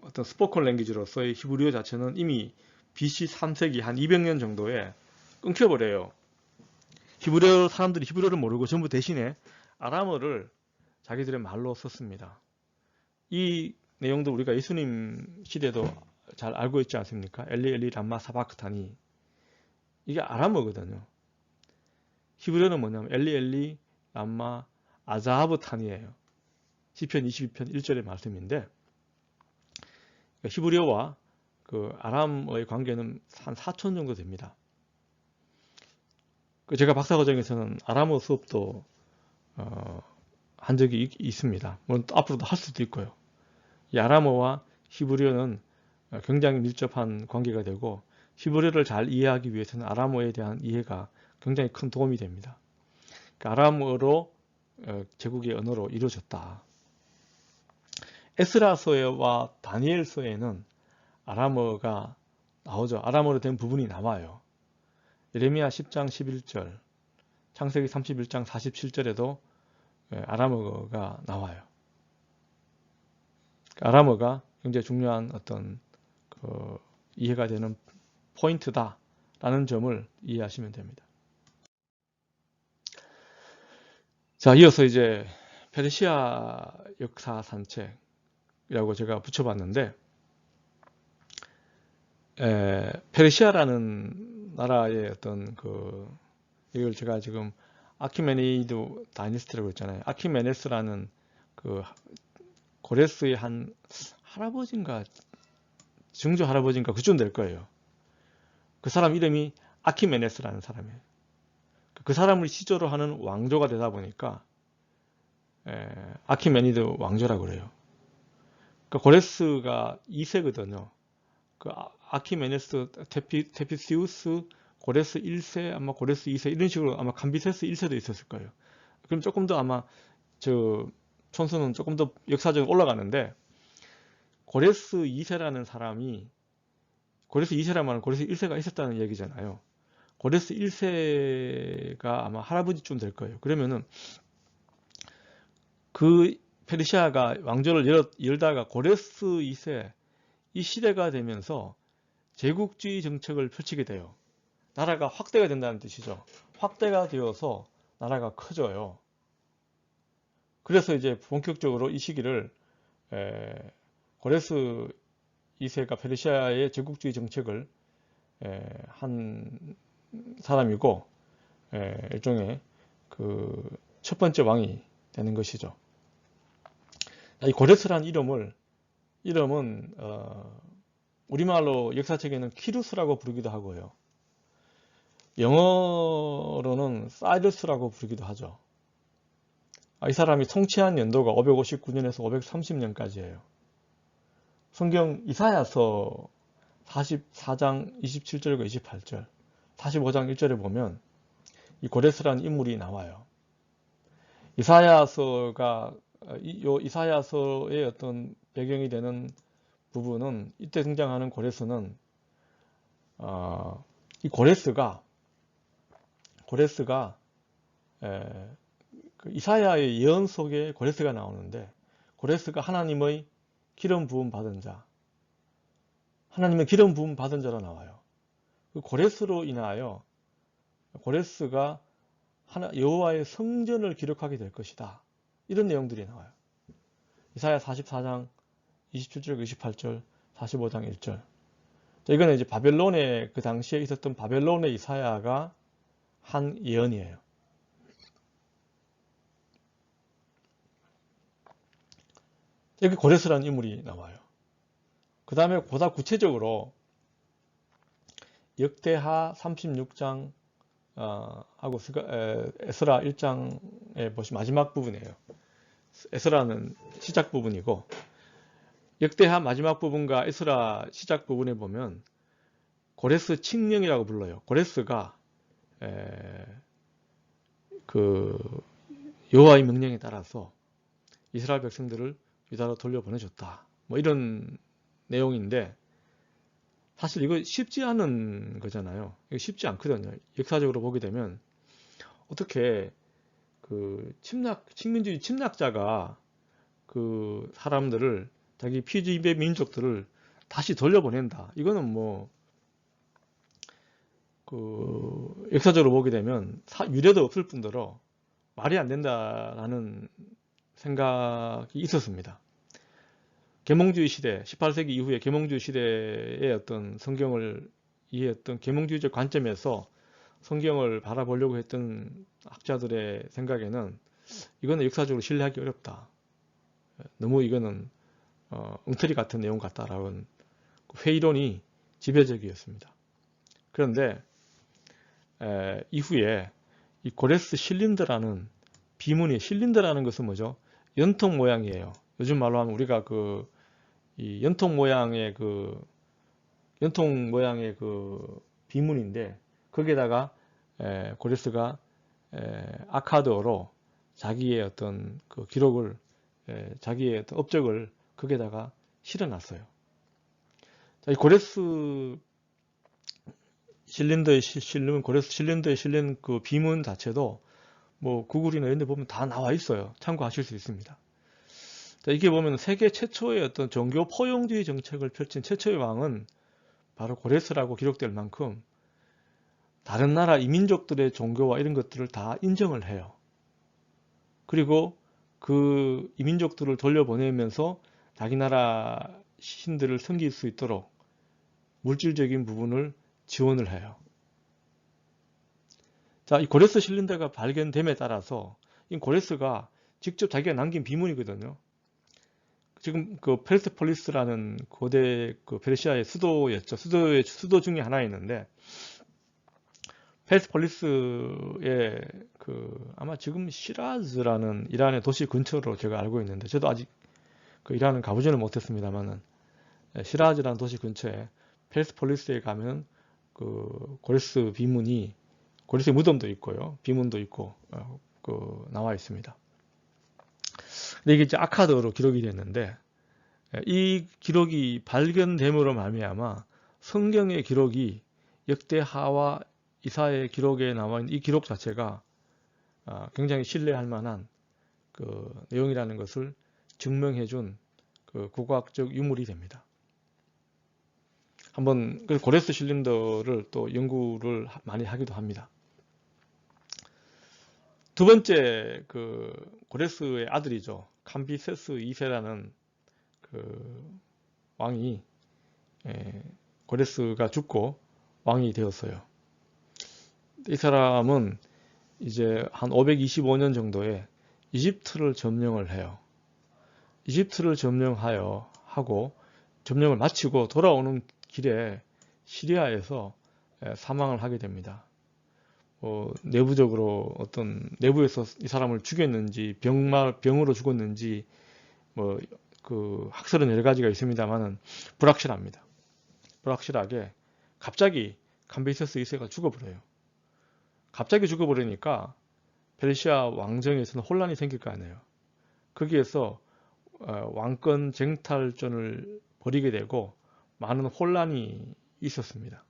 어떤 스포컨 랭귀지로서의 히브리어 자체는 이미 BC 3세기 한 200년 정도에 끊겨버려요. 히브리어 사람들이 히브리어를 모르고 전부 대신에 아람어를 자기들의 말로 썼습니다. 이 내용도 우리가 예수님 시대도 잘 알고 있지 않습니까? 엘리 엘리 람마 사바크타니, 이게 아람어거든요. 히브리어는 뭐냐면 엘리 엘리 람마 아자하브타니예요. 시편 22편 1절의 말씀인데, 히브리어와 그 아람어의 관계는 한 4천 정도 됩니다. 제가 박사과정에서는 아람어 수업도 한 적이 있습니다. 물론 앞으로도 할 수도 있고요. 이 아람어와 히브리어는 굉장히 밀접한 관계가 되고, 히브리어를 잘 이해하기 위해서는 아람어에 대한 이해가 굉장히 큰 도움이 됩니다. 그러니까 아람어로 제국의 언어로 이루어졌다. 에스라서와 다니엘서에는 아람어가 나오죠. 아람어로 된 부분이 나와요. 예레미야 10장 11절, 창세기 31장 47절에도 아람어가 나와요. 아람어가 굉장히 중요한 어떤 이해가 되는 포인트다라는 점을 이해하시면 됩니다. 자, 이어서 이제 페르시아 역사 산책이라고 제가 붙여봤는데, 페르시아라는 나라의 어떤 이걸 제가 지금 아키메니드 다이니스티라고 했잖아요. 아키메네스라는 고레스의 한 할아버지인가 증조 할아버지인가 그쯤 될 거예요. 그 사람 이름이 아키메네스라는 사람이에요. 그 사람을 시조로 하는 왕조가 되다 보니까 아키메니드 왕조라고 그래요. 고레스가 2세거든요. 아키메네스, 테피시우스, 고레스 1세, 아마 고레스 2세 이런 식으로 아마 감비세스 1세도 있었을 거예요. 그럼 조금 더 아마 촌수는 조금 더 역사적으로 올라가는데, 고레스 2세라는 사람이, 고레스 2세라면 고레스 1세가 있었다는 얘기잖아요. 고레스 1세가 아마 할아버지쯤 될 거예요. 그러면은 그 페르시아가 왕조를 열다가 고레스 2세 이 시대가 되면서 제국주의 정책을 펼치게 돼요. 나라가 확대가 된다는 뜻이죠. 확대가 되어서 나라가 커져요. 그래서 이제 본격적으로 이 시기를 고레스 2세가 페르시아의 제국주의 정책을 한 사람이고 일종의 그 첫 번째 왕이 되는 것이죠. 이 고레스라는 이름은 우리말로 역사책에는 키루스라고 부르기도 하고요. 영어로는 사이러스라고 부르기도 하죠. 이 사람이 통치한 연도가 559년에서 530년까지예요. 성경 이사야서 44장 27절과 28절, 45장 1절에 보면 이 고레스라는 인물이 나와요. 이사야서의 어떤 배경이 되는 부분은 이때 등장하는 고레스는 이 고레스가 그 이사야의 예언 속에 고레스가 나오는데, 고레스가 하나님의 기름 부음 받은 자, 하나님의 기름 부음 받은 자로 나와요. 그 고레스로 인하여 고레스가 여호와의 성전을 기록하게 될 것이다, 이런 내용들이 나와요. 이사야 44장 27절, 28절, 45장 1절. 이거는 이제 바벨론에, 그 당시에 있었던 바벨론의 이사야가 한 예언이에요. 여기 고레스라는 인물이 나와요. 그 다음에 보다 구체적으로 역대하 36장 하고 에스라 1장에 보시면 마지막 부분이에요. 에스라는 시작 부분이고, 역대하 마지막 부분과 에스라 시작 부분에 보면 고레스 칙령이라고 불러요. 고레스가 그 여호와의 명령에 따라서 이스라엘 백성들을 유다로 돌려보내줬다, 뭐 이런 내용인데, 사실 이거 쉽지 않은 거잖아요. 이거 쉽지 않거든요. 역사적으로 보게 되면 어떻게 그 식민주의 침략자가 그 사람들을, 자기 피지배 민족들을 다시 돌려보낸다. 이거는 뭐 그 역사적으로 보게 되면 유례도 없을 뿐더러 말이 안 된다라는 생각이 있었습니다. 계몽주의 시대, 18세기 이후에 계몽주의 시대의 어떤 성경을 이해했던 계몽주의적 관점에서 성경을 바라보려고 했던 학자들의 생각에는 이거는 역사적으로 신뢰하기 어렵다, 너무 이거는 엉터리 같은 내용 같다라는 회의론이 지배적이었습니다. 그런데 이후에 이 고레스 실린더라는 비문이, 실린더라는 것은 뭐죠? 연통 모양이에요. 요즘 말로 하면 우리가 이 연통 모양의 그 비문인데, 거기에다가 고레스가 아카드어로 자기의 어떤 그 기록을, 자기의 어떤 업적을 거기에다가 실어놨어요. 이 고레스 실린더에 실린 그 비문 자체도 뭐 구글이나 이런 데 보면 다 나와 있어요. 참고하실 수 있습니다. 자, 이게 보면 세계 최초의 어떤 종교 포용주의 정책을 펼친 최초의 왕은 바로 고레스라고 기록될 만큼 다른 나라 이민족들의 종교와 이런 것들을 다 인정을 해요. 그리고 그 이민족들을 돌려보내면서 자기 나라 신들을 섬길 수 있도록 물질적인 부분을 지원을 해요. 자, 이 고레스 실린더가 발견됨에 따라서 이 고레스가 직접 자기가 남긴 비문이거든요. 지금 그 페르세폴리스라는 고대 그 페르시아의 수도였죠. 수도 중에 하나였는데, 페르세폴리스의 아마 지금 시라즈라는 이란의 도시 근처로 제가 알고 있는데, 저도 아직 그 이란은 가보지는 못했습니다만은, 시라즈라는 도시 근처에 페르세폴리스에 가면 그 고레스 비문이, 고레스 무덤도 있고요, 비문도 있고 나와 있습니다. 근데 이게 이제 아카드어로 기록이 됐는데, 이 기록이 발견됨으로 말미암아 성경의 기록이 역대하와 이사야의 기록에 나와 있는 이 기록 자체가 굉장히 신뢰할 만한 그 내용이라는 것을 증명해준 그 고고학적 유물이 됩니다. 한번 고레스 실린더를 또 연구를 많이 하기도 합니다. 두 번째 그 고레스의 아들이죠. 캄비세스 2세라는 그 왕이 고레스가 죽고 왕이 되었어요. 이 사람은 이제 한 525년 정도에 이집트를 점령을 해요. 이집트를 하고 점령을 마치고 돌아오는 길에 시리아에서 사망을 하게 됩니다. 내부적으로 내부에서 이 사람을 죽였는지 병으로 죽었는지 그 학설은 여러 가지가 있습니다만은 불확실합니다. 불확실하게 갑자기 감비세스 2세가 죽어버려요. 갑자기 죽어버리니까 페르시아 왕정에서는 혼란이 생길 거 아니에요. 거기에서 왕권 쟁탈전을 벌이게 되고 많은 혼란이 있었습니다.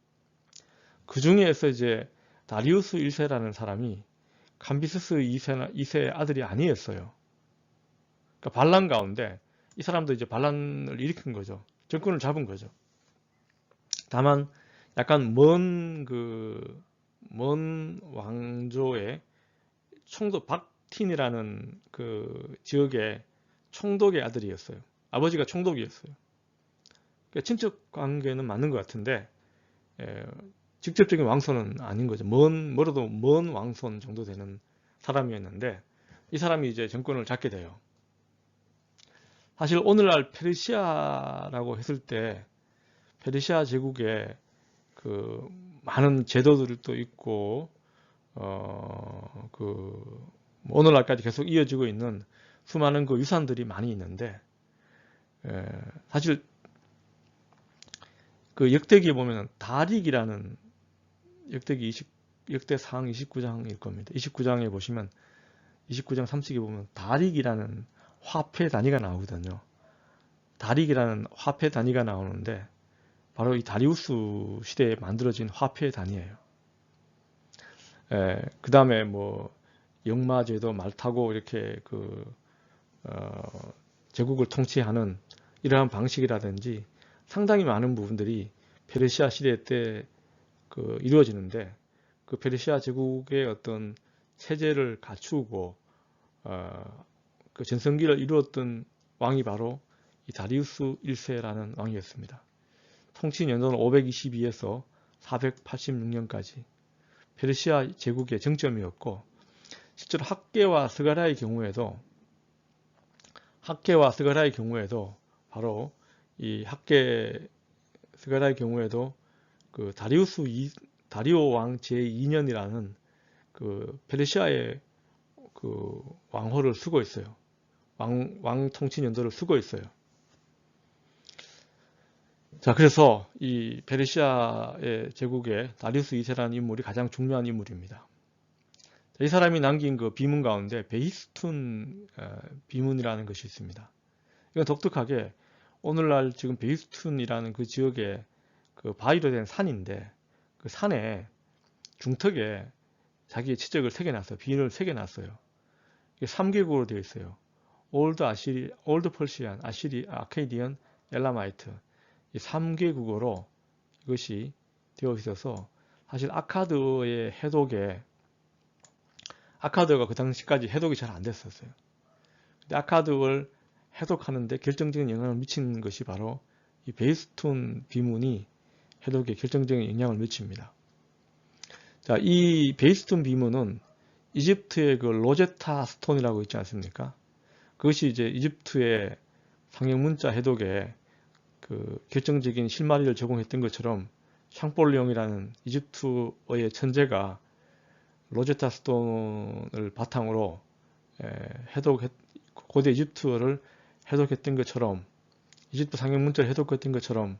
그 중에서 이제 다리우스 1세라는 사람이 감비세스 2세 아들이 아니었어요. 그러니까 반란 가운데 이 사람도 이제 반란을 일으킨 거죠. 정권을 잡은 거죠. 다만 약간 먼 왕조의 총독 박틴이라는 그 지역의 총독의 아들이었어요. 아버지가 총독이었어요. 그러니까 친척 관계는 맞는 것 같은데 직접적인 왕손은 아닌 거죠. 멀어도 먼 왕손 정도 되는 사람이었는데 이 사람이 이제 정권을 잡게 돼요. 사실 오늘날 페르시아라고 했을 때 페르시아 제국에 그 많은 제도들도 있고 오늘날까지 계속 이어지고 있는 수많은 그 유산들이 많이 있는데 사실 그 역대기에 보면 다릭이라는 역대상 29장일 겁니다. 29장에 보시면 29장 30에 보면 다릭이라는 화폐 단위가 나오거든요. 다릭이라는 화폐 단위가 나오는데 바로 이 다리우스 시대에 만들어진 화폐 단위예요. 그 다음에 영마제도 말 타고 이렇게 제국을 통치하는 이러한 방식이라든지 상당히 많은 부분들이 페르시아 시대 때 이루어지는데 그 페르시아 제국의 어떤 체제를 갖추고 그 전성기를 이루었던 왕이 바로 이 다리우스 1세라는 왕이었습니다. 통치 연도는 522에서 486년까지 페르시아 제국의 정점이었고 실제로 학계와 스가랴의 경우에도 바로 이 스가랴의 경우에도 그 다리오 왕 제2년이라는 그 페르시아의 그 왕호를 쓰고 있어요. 왕 통치 연도를 쓰고 있어요. 자, 그래서 이 페르시아의 제국의 다리우스 2세라는 인물이 가장 중요한 인물입니다. 이 사람이 남긴 그 비문 가운데 베이스툰 비문이라는 것이 있습니다. 이건 독특하게 오늘날 지금 베이스툰이라는 그 지역에 그 바위로 된 산인데 그 산에 중턱에 자기의 치적을 새겨놨어요. 비문을 새겨놨어요. 이게 3개국으로 되어 있어요. 올드 펄시안, 아케디언, 엘라마이트. 이 3개국어로 이것이 되어 있어서 사실 아카드가 그 당시까지 해독이 잘 안 됐었어요. 근데 아카드를 해독하는데 결정적인 영향을 미친 것이 바로 이 베이스툰 비문이 해독에 결정적인 영향을 미칩니다. 자, 이 베이스툰 비문은 이집트의 그 로제타 스톤이라고 있지 않습니까? 그것이 이제 이집트의 상형 문자 해독에 그 결정적인 실마리를 제공했던 것처럼 샹볼리옹이라는 이집트의 천재가 로제타 스톤을 바탕으로 고대 이집트어를 해독했던 것처럼 이집트 상형 문자를 해독했던 것처럼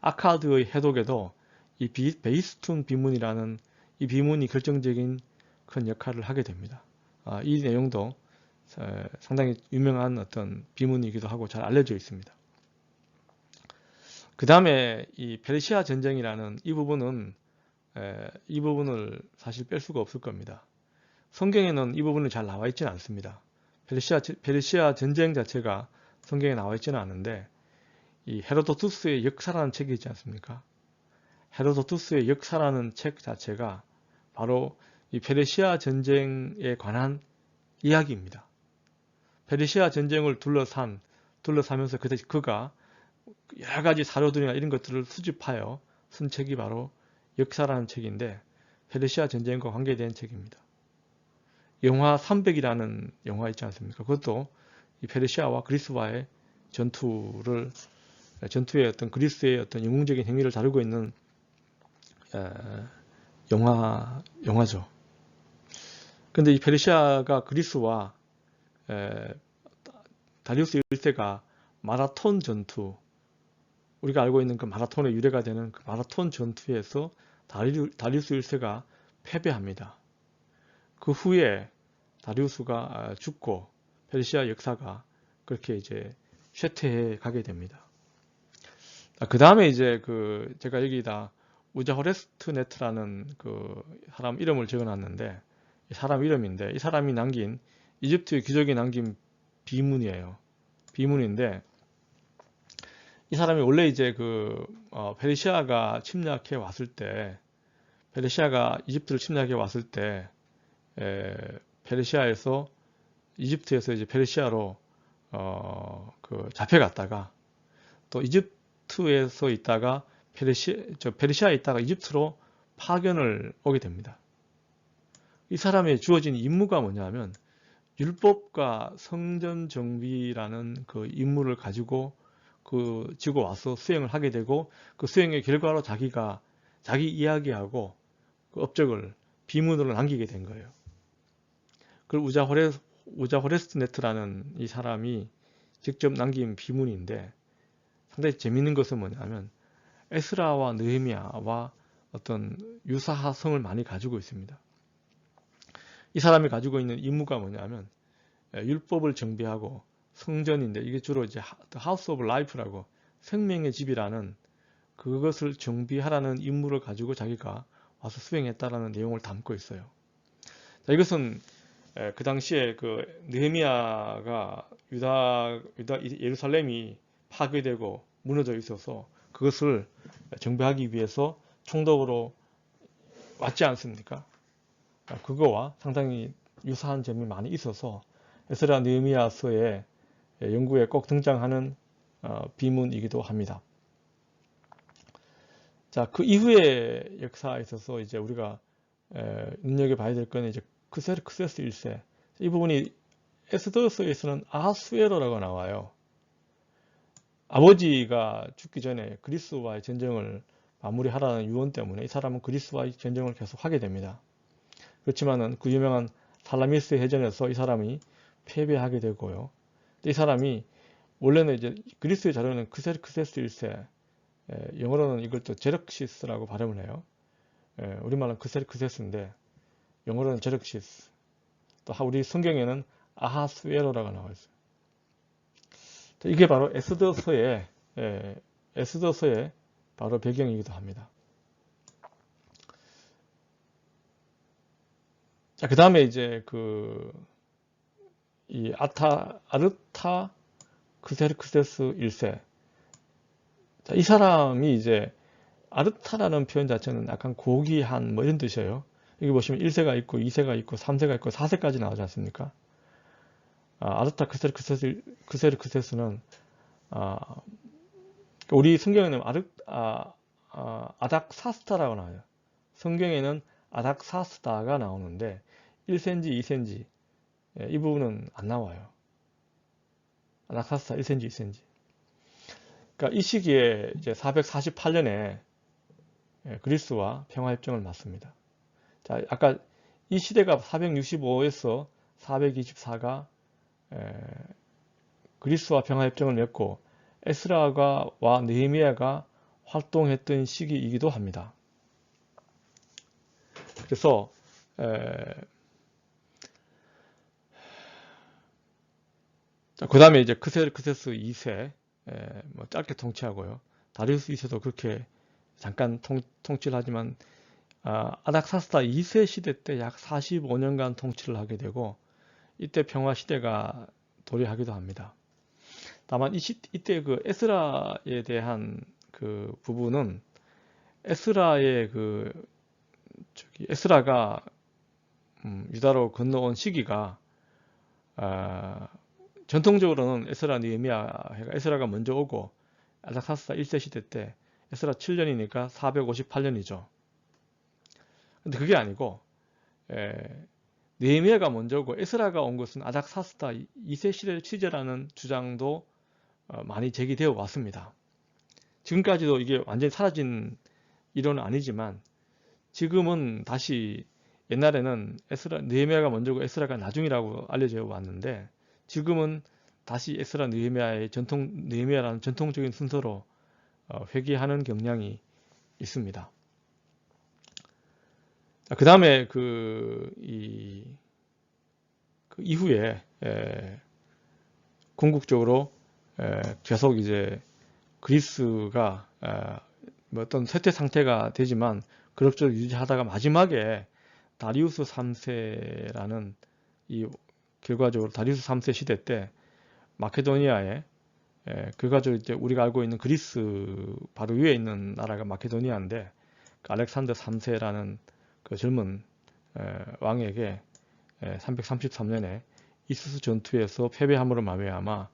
아카드의 해독에도 이 베이스툰 비문이라는 이 비문이 결정적인 큰 역할을 하게 됩니다. 이 내용도 상당히 유명한 어떤 비문이기도 하고 잘 알려져 있습니다. 그 다음에 이 페르시아 전쟁이라는 이 부분을 사실 뺄 수가 없을 겁니다. 성경에는 이 부분이 잘 나와 있지는 않습니다. 페르시아 전쟁 자체가 성경에 나와 있지는 않은데 이 헤로도투스의 역사라는 책이 있지 않습니까? 헤로도투스의 역사라는 책 자체가 바로 이 페르시아 전쟁에 관한 이야기입니다. 페르시아 전쟁을 둘러싸면서 그가 여러 가지 사료들이나 이런 것들을 수집하여 쓴 책이 바로 역사라는 책인데 페르시아 전쟁과 관계된 책입니다. 영화 300이라는 영화 있지 않습니까? 그것도 이 페르시아와 그리스와의 전투의 어떤 그리스의 어떤 영웅적인 행위를 다루고 있는 영화죠. 근데 이 페르시아가 그리스와 다리우스 1세가 마라톤 전투, 우리가 알고 있는 그 마라톤의 유래가 되는 그 마라톤 전투에서 다리우스 1세가 패배합니다. 그 후에 다리우스가 죽고 페르시아 역사가 그렇게 이제 쇠퇴해 가게 됩니다. 그 다음에 이제 제가 여기다 우자호레스트네트라는 그 사람 이름을 적어놨는데, 이 사람 이름인데, 이 사람이 남긴 이집트의 귀족이 남긴 비문이에요. 비문인데, 이 사람이 원래 이제 페르시아가 침략해 왔을 때, 페르시아가 이집트를 침략해 왔을 때, 페르시아에서 이집트에서 이제 페르시아로 잡혀갔다가 또 이집트에서 있다가 페르시아에 있다가 이집트로 파견을 오게 됩니다. 이 사람의 주어진 임무가 뭐냐면 율법과 성전 정비라는 그 임무를 가지고 지고 와서 수행을 하게 되고, 그 수행의 결과로 자기 이야기하고 그 업적을 비문으로 남기게 된 거예요. 그걸 우자호레스트네트라는 이 사람이 직접 남긴 비문인데, 상당히 재밌는 것은 뭐냐면 에스라와 느헤미야와 어떤 유사성을 많이 가지고 있습니다. 이 사람이 가지고 있는 임무가 뭐냐면 율법을 정비하고, 성전인데 이게 주로 이제 House of Life라고, 생명의 집이라는 그것을 정비하라는 임무를 가지고 자기가 와서 수행했다라는 내용을 담고 있어요. 자, 이것은 그 당시에 느헤미야가 예루살렘이 파괴되고 무너져 있어서 그것을 정비하기 위해서 총독으로 왔지 않습니까? 그거와 상당히 유사한 점이 많이 있어서 에스라 느헤미야서의 연구에 꼭 등장하는 비문이기도 합니다. 자, 그 이후의 역사에 있어서 이제 우리가 눈여겨봐야 될 거는 이제 크세르크세스 1세. 이 부분이 에스더서에서는 아하수에로라고 나와요. 아버지가 죽기 전에 그리스와의 전쟁을 마무리하라는 유언 때문에 이 사람은 그리스와의 전쟁을 계속 하게 됩니다. 그렇지만은 그 유명한 살라미스 해전에서 이 사람이 패배하게 되고요. 이 사람이 원래는 이제 그리스의 자료는 크세르크세스 1세, 영어로는 이걸 또 제럭시스라고 발음을 해요. 우리말은 크세르크세스인데 영어로는 제럭시스. 또 우리 성경에는 아하스웨로라고 나와 있어요. 이게 바로 에스더서의 바로 배경이기도 합니다. 자, 그 다음에 이제 이 아르타크세르크세스 1세. 자, 이 사람이 이제 아르타라는 표현 자체는 약간 고귀한 뭐 이런 뜻이에요. 여기 보시면 1세가 있고 2세가 있고 3세가 있고 4세까지 나오지 않습니까? 아르타크세르크세스는 우리 성경에는 아닥사스타라고 나와요. 성경에는 아닥사스다가 나오는데 1세인지 2세인지 이 부분은 안 나와요. 아닥사스다 1세인지 2세인지. 그러니까 이 시기에 이제 448년에 그리스와 평화협정을 맺습니다. 자, 아까 이 시대가 465에서 424가 그리스와 평화협정을 맺고 에스라와 느헤미야가 활동했던 시기이기도 합니다. 그래서 그 다음에 이제 크세르크세스 2세 뭐 짧게 통치하고요. 다리우스 2세도 그렇게 잠깐 통치를 하지만 아닥사스다 2세 시대 때 약 45년간 통치를 하게 되고, 이때 평화 시대가 도래하기도 합니다. 다만 이때 그 에스라에 대한 그 부분은 에스라의 에스라가 유다로 건너온 시기가 전통적으로는 에스라가 먼저 오고 아닥사스다 1세 시대 때 에스라 7년이니까 458년이죠. 근데 그게 아니고 느헤미야가 먼저고 에스라가 온 것은 아닥사스다 2세 시대를 취재라는 주장도 많이 제기되어 왔습니다. 지금까지도 이게 완전히 사라진 이론은 아니지만 지금은 다시 옛날에는 느헤미야가 먼저고 에스라가 나중이라고 알려져 왔는데 지금은 다시 에스라 느헤미야라는 전통적인 순서로 회귀하는 경향이 있습니다. 그 다음에 그 이후에 궁극적으로 계속 이제 그리스가 어떤 쇠퇴 상태가 되지만 그럭저럭 유지하다가 마지막에 다리우스 3세라는 결과적으로 다리우스 3세 시대 때 마케도니아에 결과적으로 이제 우리가 알고 있는 그리스 바로 위에 있는 나라가 마케도니아인데 그 알렉산더 3세라는 그 젊은 왕에게 333년에 이수스 전투에서 패배함으로 말미암아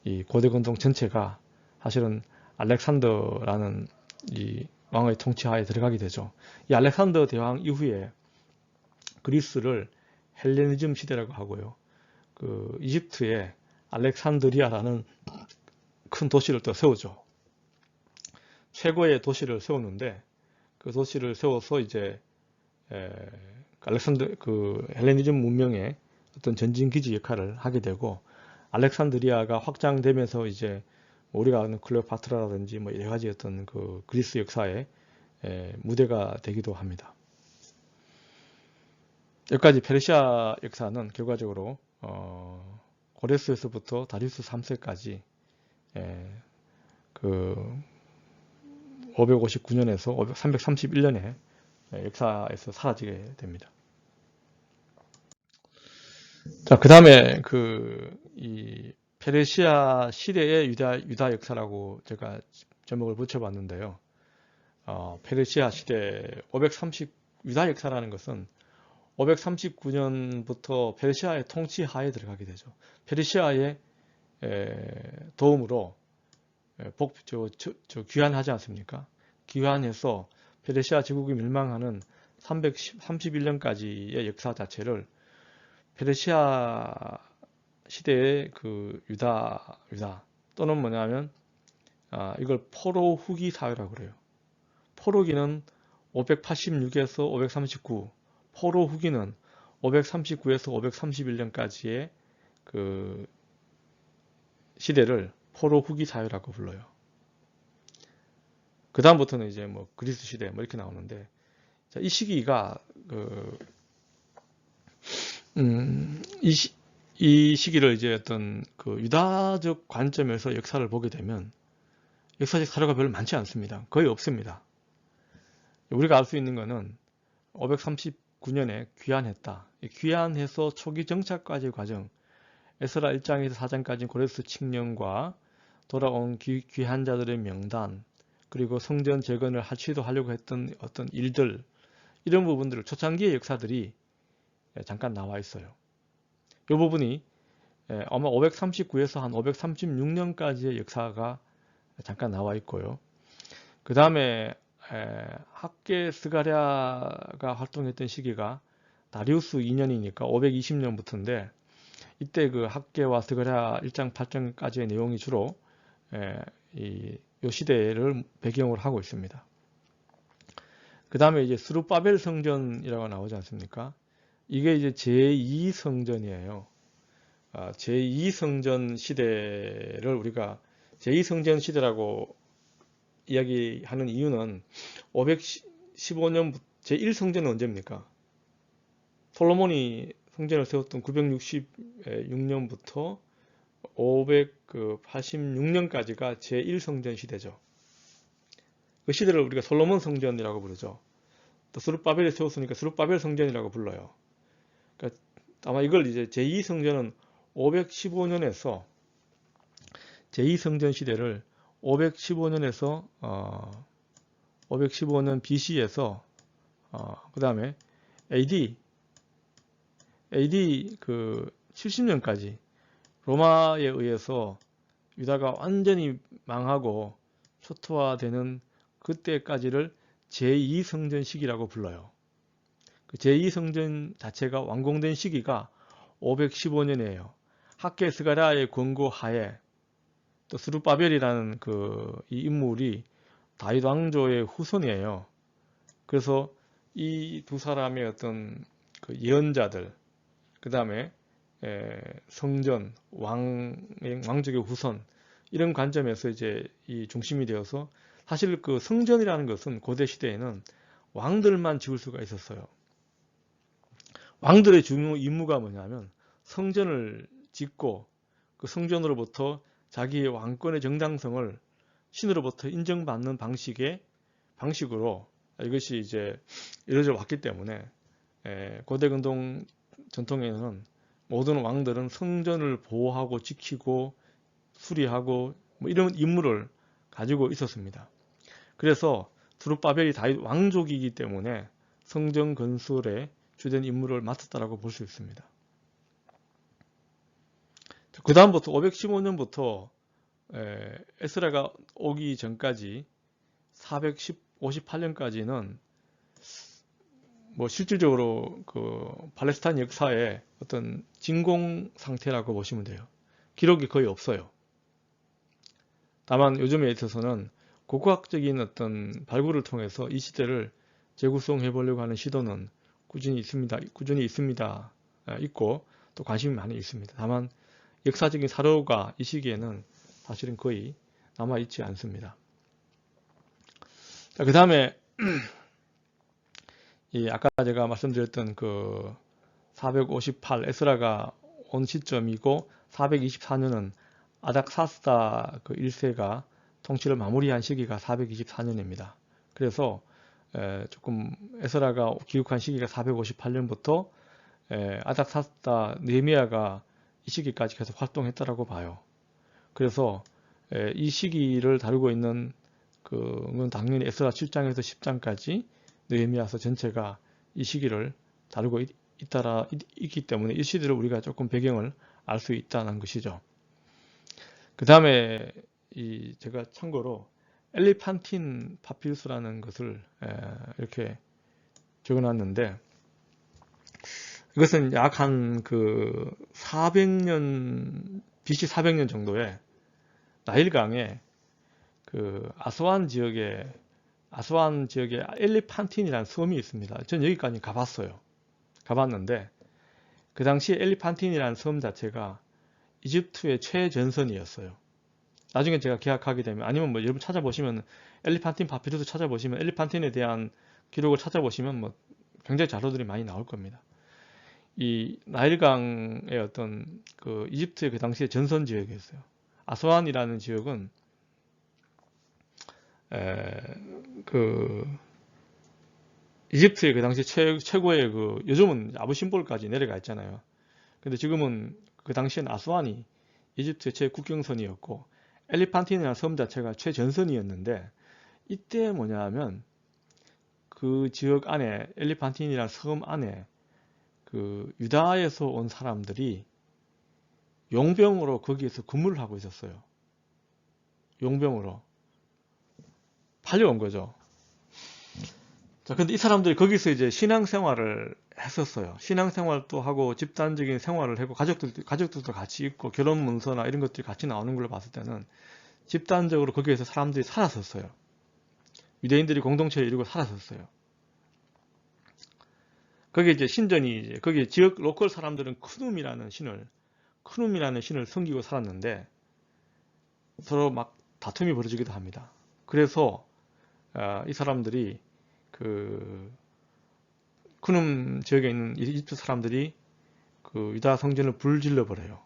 이 고대 건동 전체가 사실은 알렉산더라는 이 왕의 통치하에 들어가게 되죠. 이 알렉산더 대왕 이후에 그리스를 헬레니즘 시대라고 하고요. 그 이집트에 알렉산드리아라는 큰 도시를 또 세우죠. 최고의 도시를 세웠는데 그 도시를 세워서 이제 헬레니즘 문명의 어떤 전진 기지 역할을 하게 되고 알렉산드리아가 확장되면서 이제 우리가 아는 클레오파트라라든지 뭐 여러 가지 어떤 그 그리스 역사의 무대가 되기도 합니다. 여기까지 페르시아 역사는 결과적으로 고레스에서부터 다리우스 3세까지 그 559년에서 331년에 역사에서 사라지게 됩니다. 자, 그 다음에 이 페르시아 시대의 유다 역사라고 제가 제목을 붙여봤는데요. 페르시아 시대 유다 역사라는 것은 539년부터 페르시아의 통치하에 들어가게 되죠. 페르시아의 도움으로 귀환하지 않습니까? 귀환해서 페르시아 제국이 멸망하는 331년까지의 역사 자체를 페르시아 시대의 그 유다 또는 뭐냐면 이걸 포로 후기 사회라고 그래요. 포로기는 586에서 539, 포로 후기는 539에서 531년까지의 그 시대를 포로 후기 사회라고 불러요. 그 다음부터는 이제 뭐 그리스 시대 뭐 이렇게 나오는데, 자, 이 시기가 이 시기를 이제 어떤 그 유다적 관점에서 역사를 보게 되면 역사적 사료가 별로 많지 않습니다. 거의 없습니다. 우리가 알 수 있는 거는 539년에 귀환했다. 귀환해서 초기 정착까지 과정, 에스라 1장에서 4장까지 고레스 칙령과 돌아온 귀환자들의 명단, 그리고 성전 재건을 시도하려고 했던 어떤 일들, 이런 부분들을 초창기의 역사들이 잠깐 나와 있어요. 이 부분이 아마 539에서 한 536년까지의 역사가 잠깐 나와 있고요. 그 다음에 학계 스가랴가 활동했던 시기가 다리우스 2년이니까 520년부터인데 이때 그 학계와 스가랴 1장 8장까지의 내용이 주로 이 시대를 배경으로 하고 있습니다. 그 다음에 이제 스룹바벨 성전이라고 나오지 않습니까? 이게 이제 제2성전이에요. 제2성전 시대를 우리가 제2성전 시대라고 이야기하는 이유는 515년 제1성전은 언제입니까? 솔로몬이 성전을 세웠던 966년부터 586년까지가 제1성전 시대죠. 그 시대를 우리가 솔로몬 성전이라고 부르죠. 또 스룹바벨이 세웠으니까 스룹바벨 성전이라고 불러요. 그러니까 아마 이걸 이제 제2성전은 515년에서 제2성전 시대를 515년에서 515년 BC에서 그 다음에 AD 그 70년까지 로마에 의해서 유다가 완전히 망하고 초토화되는 그때까지를 제2성전 시기라고 불러요. 그 제2성전 자체가 완공된 시기가 515년이에요. 학계 스가랴의 권고 하에 또 스룹바벨이라는 이 인물이 다윗 왕조의 후손이에요. 그래서 이 두 사람의 어떤 예언자들, 그 다음에 성전, 왕족의 후손, 이런 관점에서 이제 이 중심이 되어서 사실 그 성전이라는 것은 고대 시대에는 왕들만 지을 수가 있었어요. 왕들의 중요 임무가 뭐냐면 성전을 짓고 그 성전으로부터 자기의 왕권의 정당성을 신으로부터 인정받는 방식으로 이것이 이제 이루어져 왔기 때문에 고대 근동 전통에는 모든 왕들은 성전을 보호하고 지키고 수리하고 뭐 이런 임무를 가지고 있었습니다. 그래서 스룹바벨이 다윗 왕족이기 때문에 성전 건설에 주된 임무를 맡았다라고 볼 수 있습니다. 그 다음부터 515년부터 에스라가 오기 전까지 458년까지는 뭐 실질적으로 그 팔레스타인 역사의 어떤 진공 상태라고 보시면 돼요. 기록이 거의 없어요. 다만 요즘에 있어서는 고고학적인 어떤 발굴을 통해서 이 시대를 재구성해 보려고 하는 시도는 꾸준히 있습니다. 있고 또 관심이 많이 있습니다. 다만 역사적인 사료가 이 시기에는 사실은 거의 남아있지 않습니다. 그 다음에 아까 제가 말씀드렸던 그 458 에스라가 온 시점이고 424년은 아닥사스다 그 1세가 통치를 마무리한 시기가 424년입니다. 그래서 조금 에스라가 기록한 시기가 458년부터 아닥사스다 느헤미야가 이 시기까지 계속 활동했다라고 봐요. 그래서 이 시기를 다루고 있는 그건 당연히 에스라 7장에서 10장까지 느헤미야서 전체가 이 시기를 다루고 있기 때문에 이 시대를 우리가 조금 배경을 알 수 있다는 것이죠. 그 다음에 제가 참고로 엘리판틴 파피루스라는 것을 이렇게 적어놨는데 이것은 약 한 400년 BC 400년 정도에 나일강에 그 아스완 지역에 엘리판틴이라는 섬이 있습니다. 전 여기까지 가봤는데 그 당시 엘리판틴이라는 섬 자체가 이집트의 최전선이었어요. 나중에 제가 기억하게 되면 아니면 뭐 여러분 찾아보시면 엘리판틴 파피루스 찾아보시면 엘리판틴에 대한 기록을 찾아보시면 뭐 굉장히 자료들이 많이 나올 겁니다. 이 나일강의 어떤 그 이집트의 그 당시의 전선 지역이었어요. 아스완이라는 지역은 이집트의 그 당시 최고의 요즘은 아부심볼까지 내려가 있잖아요. 근데 지금은 그 당시엔 아스완이 이집트의 최국경선이었고 엘리판틴이라는 섬 자체가 최전선이었는데 이때 뭐냐면 그 지역 안에 엘리판틴이라는 섬 안에 그 유다에서 온 사람들이 용병으로 거기에서 근무를 하고 있었어요. 용병으로 팔려온 거죠. 자, 근데 이 사람들이 거기서 이제 신앙생활을 했었어요. 신앙생활도 하고 집단적인 생활을 하고 가족들도 같이 있고 결혼 문서나 이런 것들이 같이 나오는 걸로 봤을 때는 집단적으로 거기에서 사람들이 살았었어요. 유대인들이 공동체를 이루고 살았었어요. 거기에 이제 신전이 거기 지역 로컬 사람들은 크눔이라는 신을 섬기고 살았는데 서로 막 다툼이 벌어지기도 합니다. 그래서 이 사람들이 그 크눔 지역에 있는 이집트 사람들이 그 유다 성전을 불질러 버려요.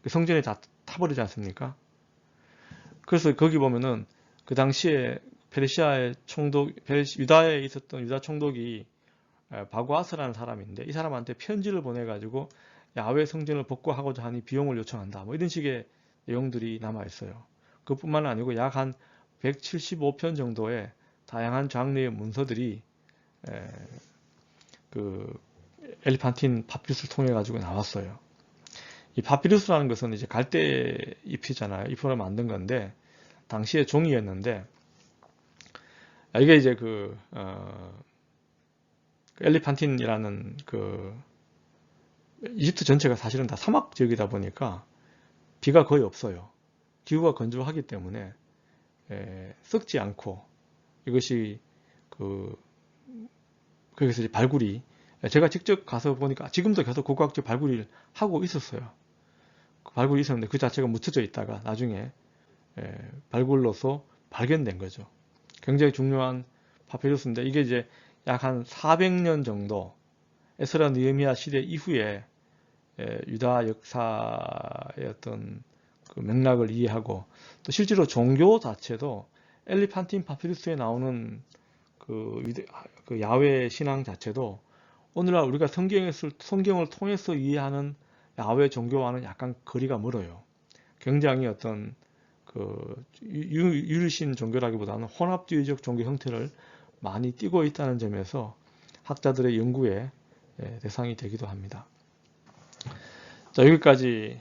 성전이 다 타버리지 않습니까? 그래서 거기 보면은 그 당시에 페르시아의 유다에 있었던 유다 총독이 바구아스라는 사람인데 이 사람한테 편지를 보내가지고 야훼 성전을 복구하고자 하니 비용을 요청한다. 뭐 이런 식의 내용들이 남아 있어요. 그뿐만 아니고 약 한 175편 정도의 다양한 장르의 문서들이 그 엘리판틴 파피루스를 통해 가지고 나왔어요. 이 파피루스라는 것은 이제 갈대 잎이잖아요. 잎으로 만든 건데 당시에 종이였는데 이게 이제 그 엘리판틴이라는 이집트 전체가 사실은 다 사막 지역이다 보니까 비가 거의 없어요. 기후가 건조하기 때문에 썩지 않고 이것이 거기서 이제 발굴이 제가 직접 가서 보니까 지금도 계속 고고학적 발굴을 하고 있었어요. 발굴이 있었는데 그 자체가 묻혀져 있다가 나중에 발굴로서 발견된 거죠. 굉장히 중요한 파피루스인데 이게 이제 약 한 400년 정도 에스라 느헤미야 시대 이후에 유다 역사의 어떤 그 맥락을 이해하고 또 실제로 종교 자체도 엘리판틴 파피루스에 나오는 그 야훼 신앙 자체도 오늘날 우리가 성경을 통해서 이해하는 야훼 종교와는 약간 거리가 멀어요. 굉장히 어떤 유일신 종교라기보다는 혼합주의적 종교 형태를 많이 띠고 있다는 점에서 학자들의 연구의 대상이 되기도 합니다. 자, 여기까지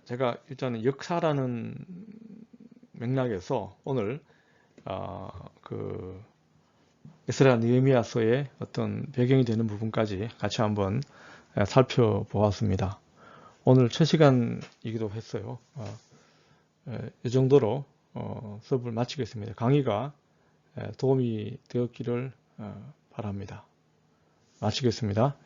제가 일단은 역사라는 맥락에서 오늘 에스라 느헤미야서의 어떤 배경이 되는 부분까지 같이 한번 살펴보았습니다. 오늘 첫 시간이기도 했어요. 이 정도로 수업을 마치겠습니다. 강의가 도움이 되었기를 바랍니다. 마치겠습니다.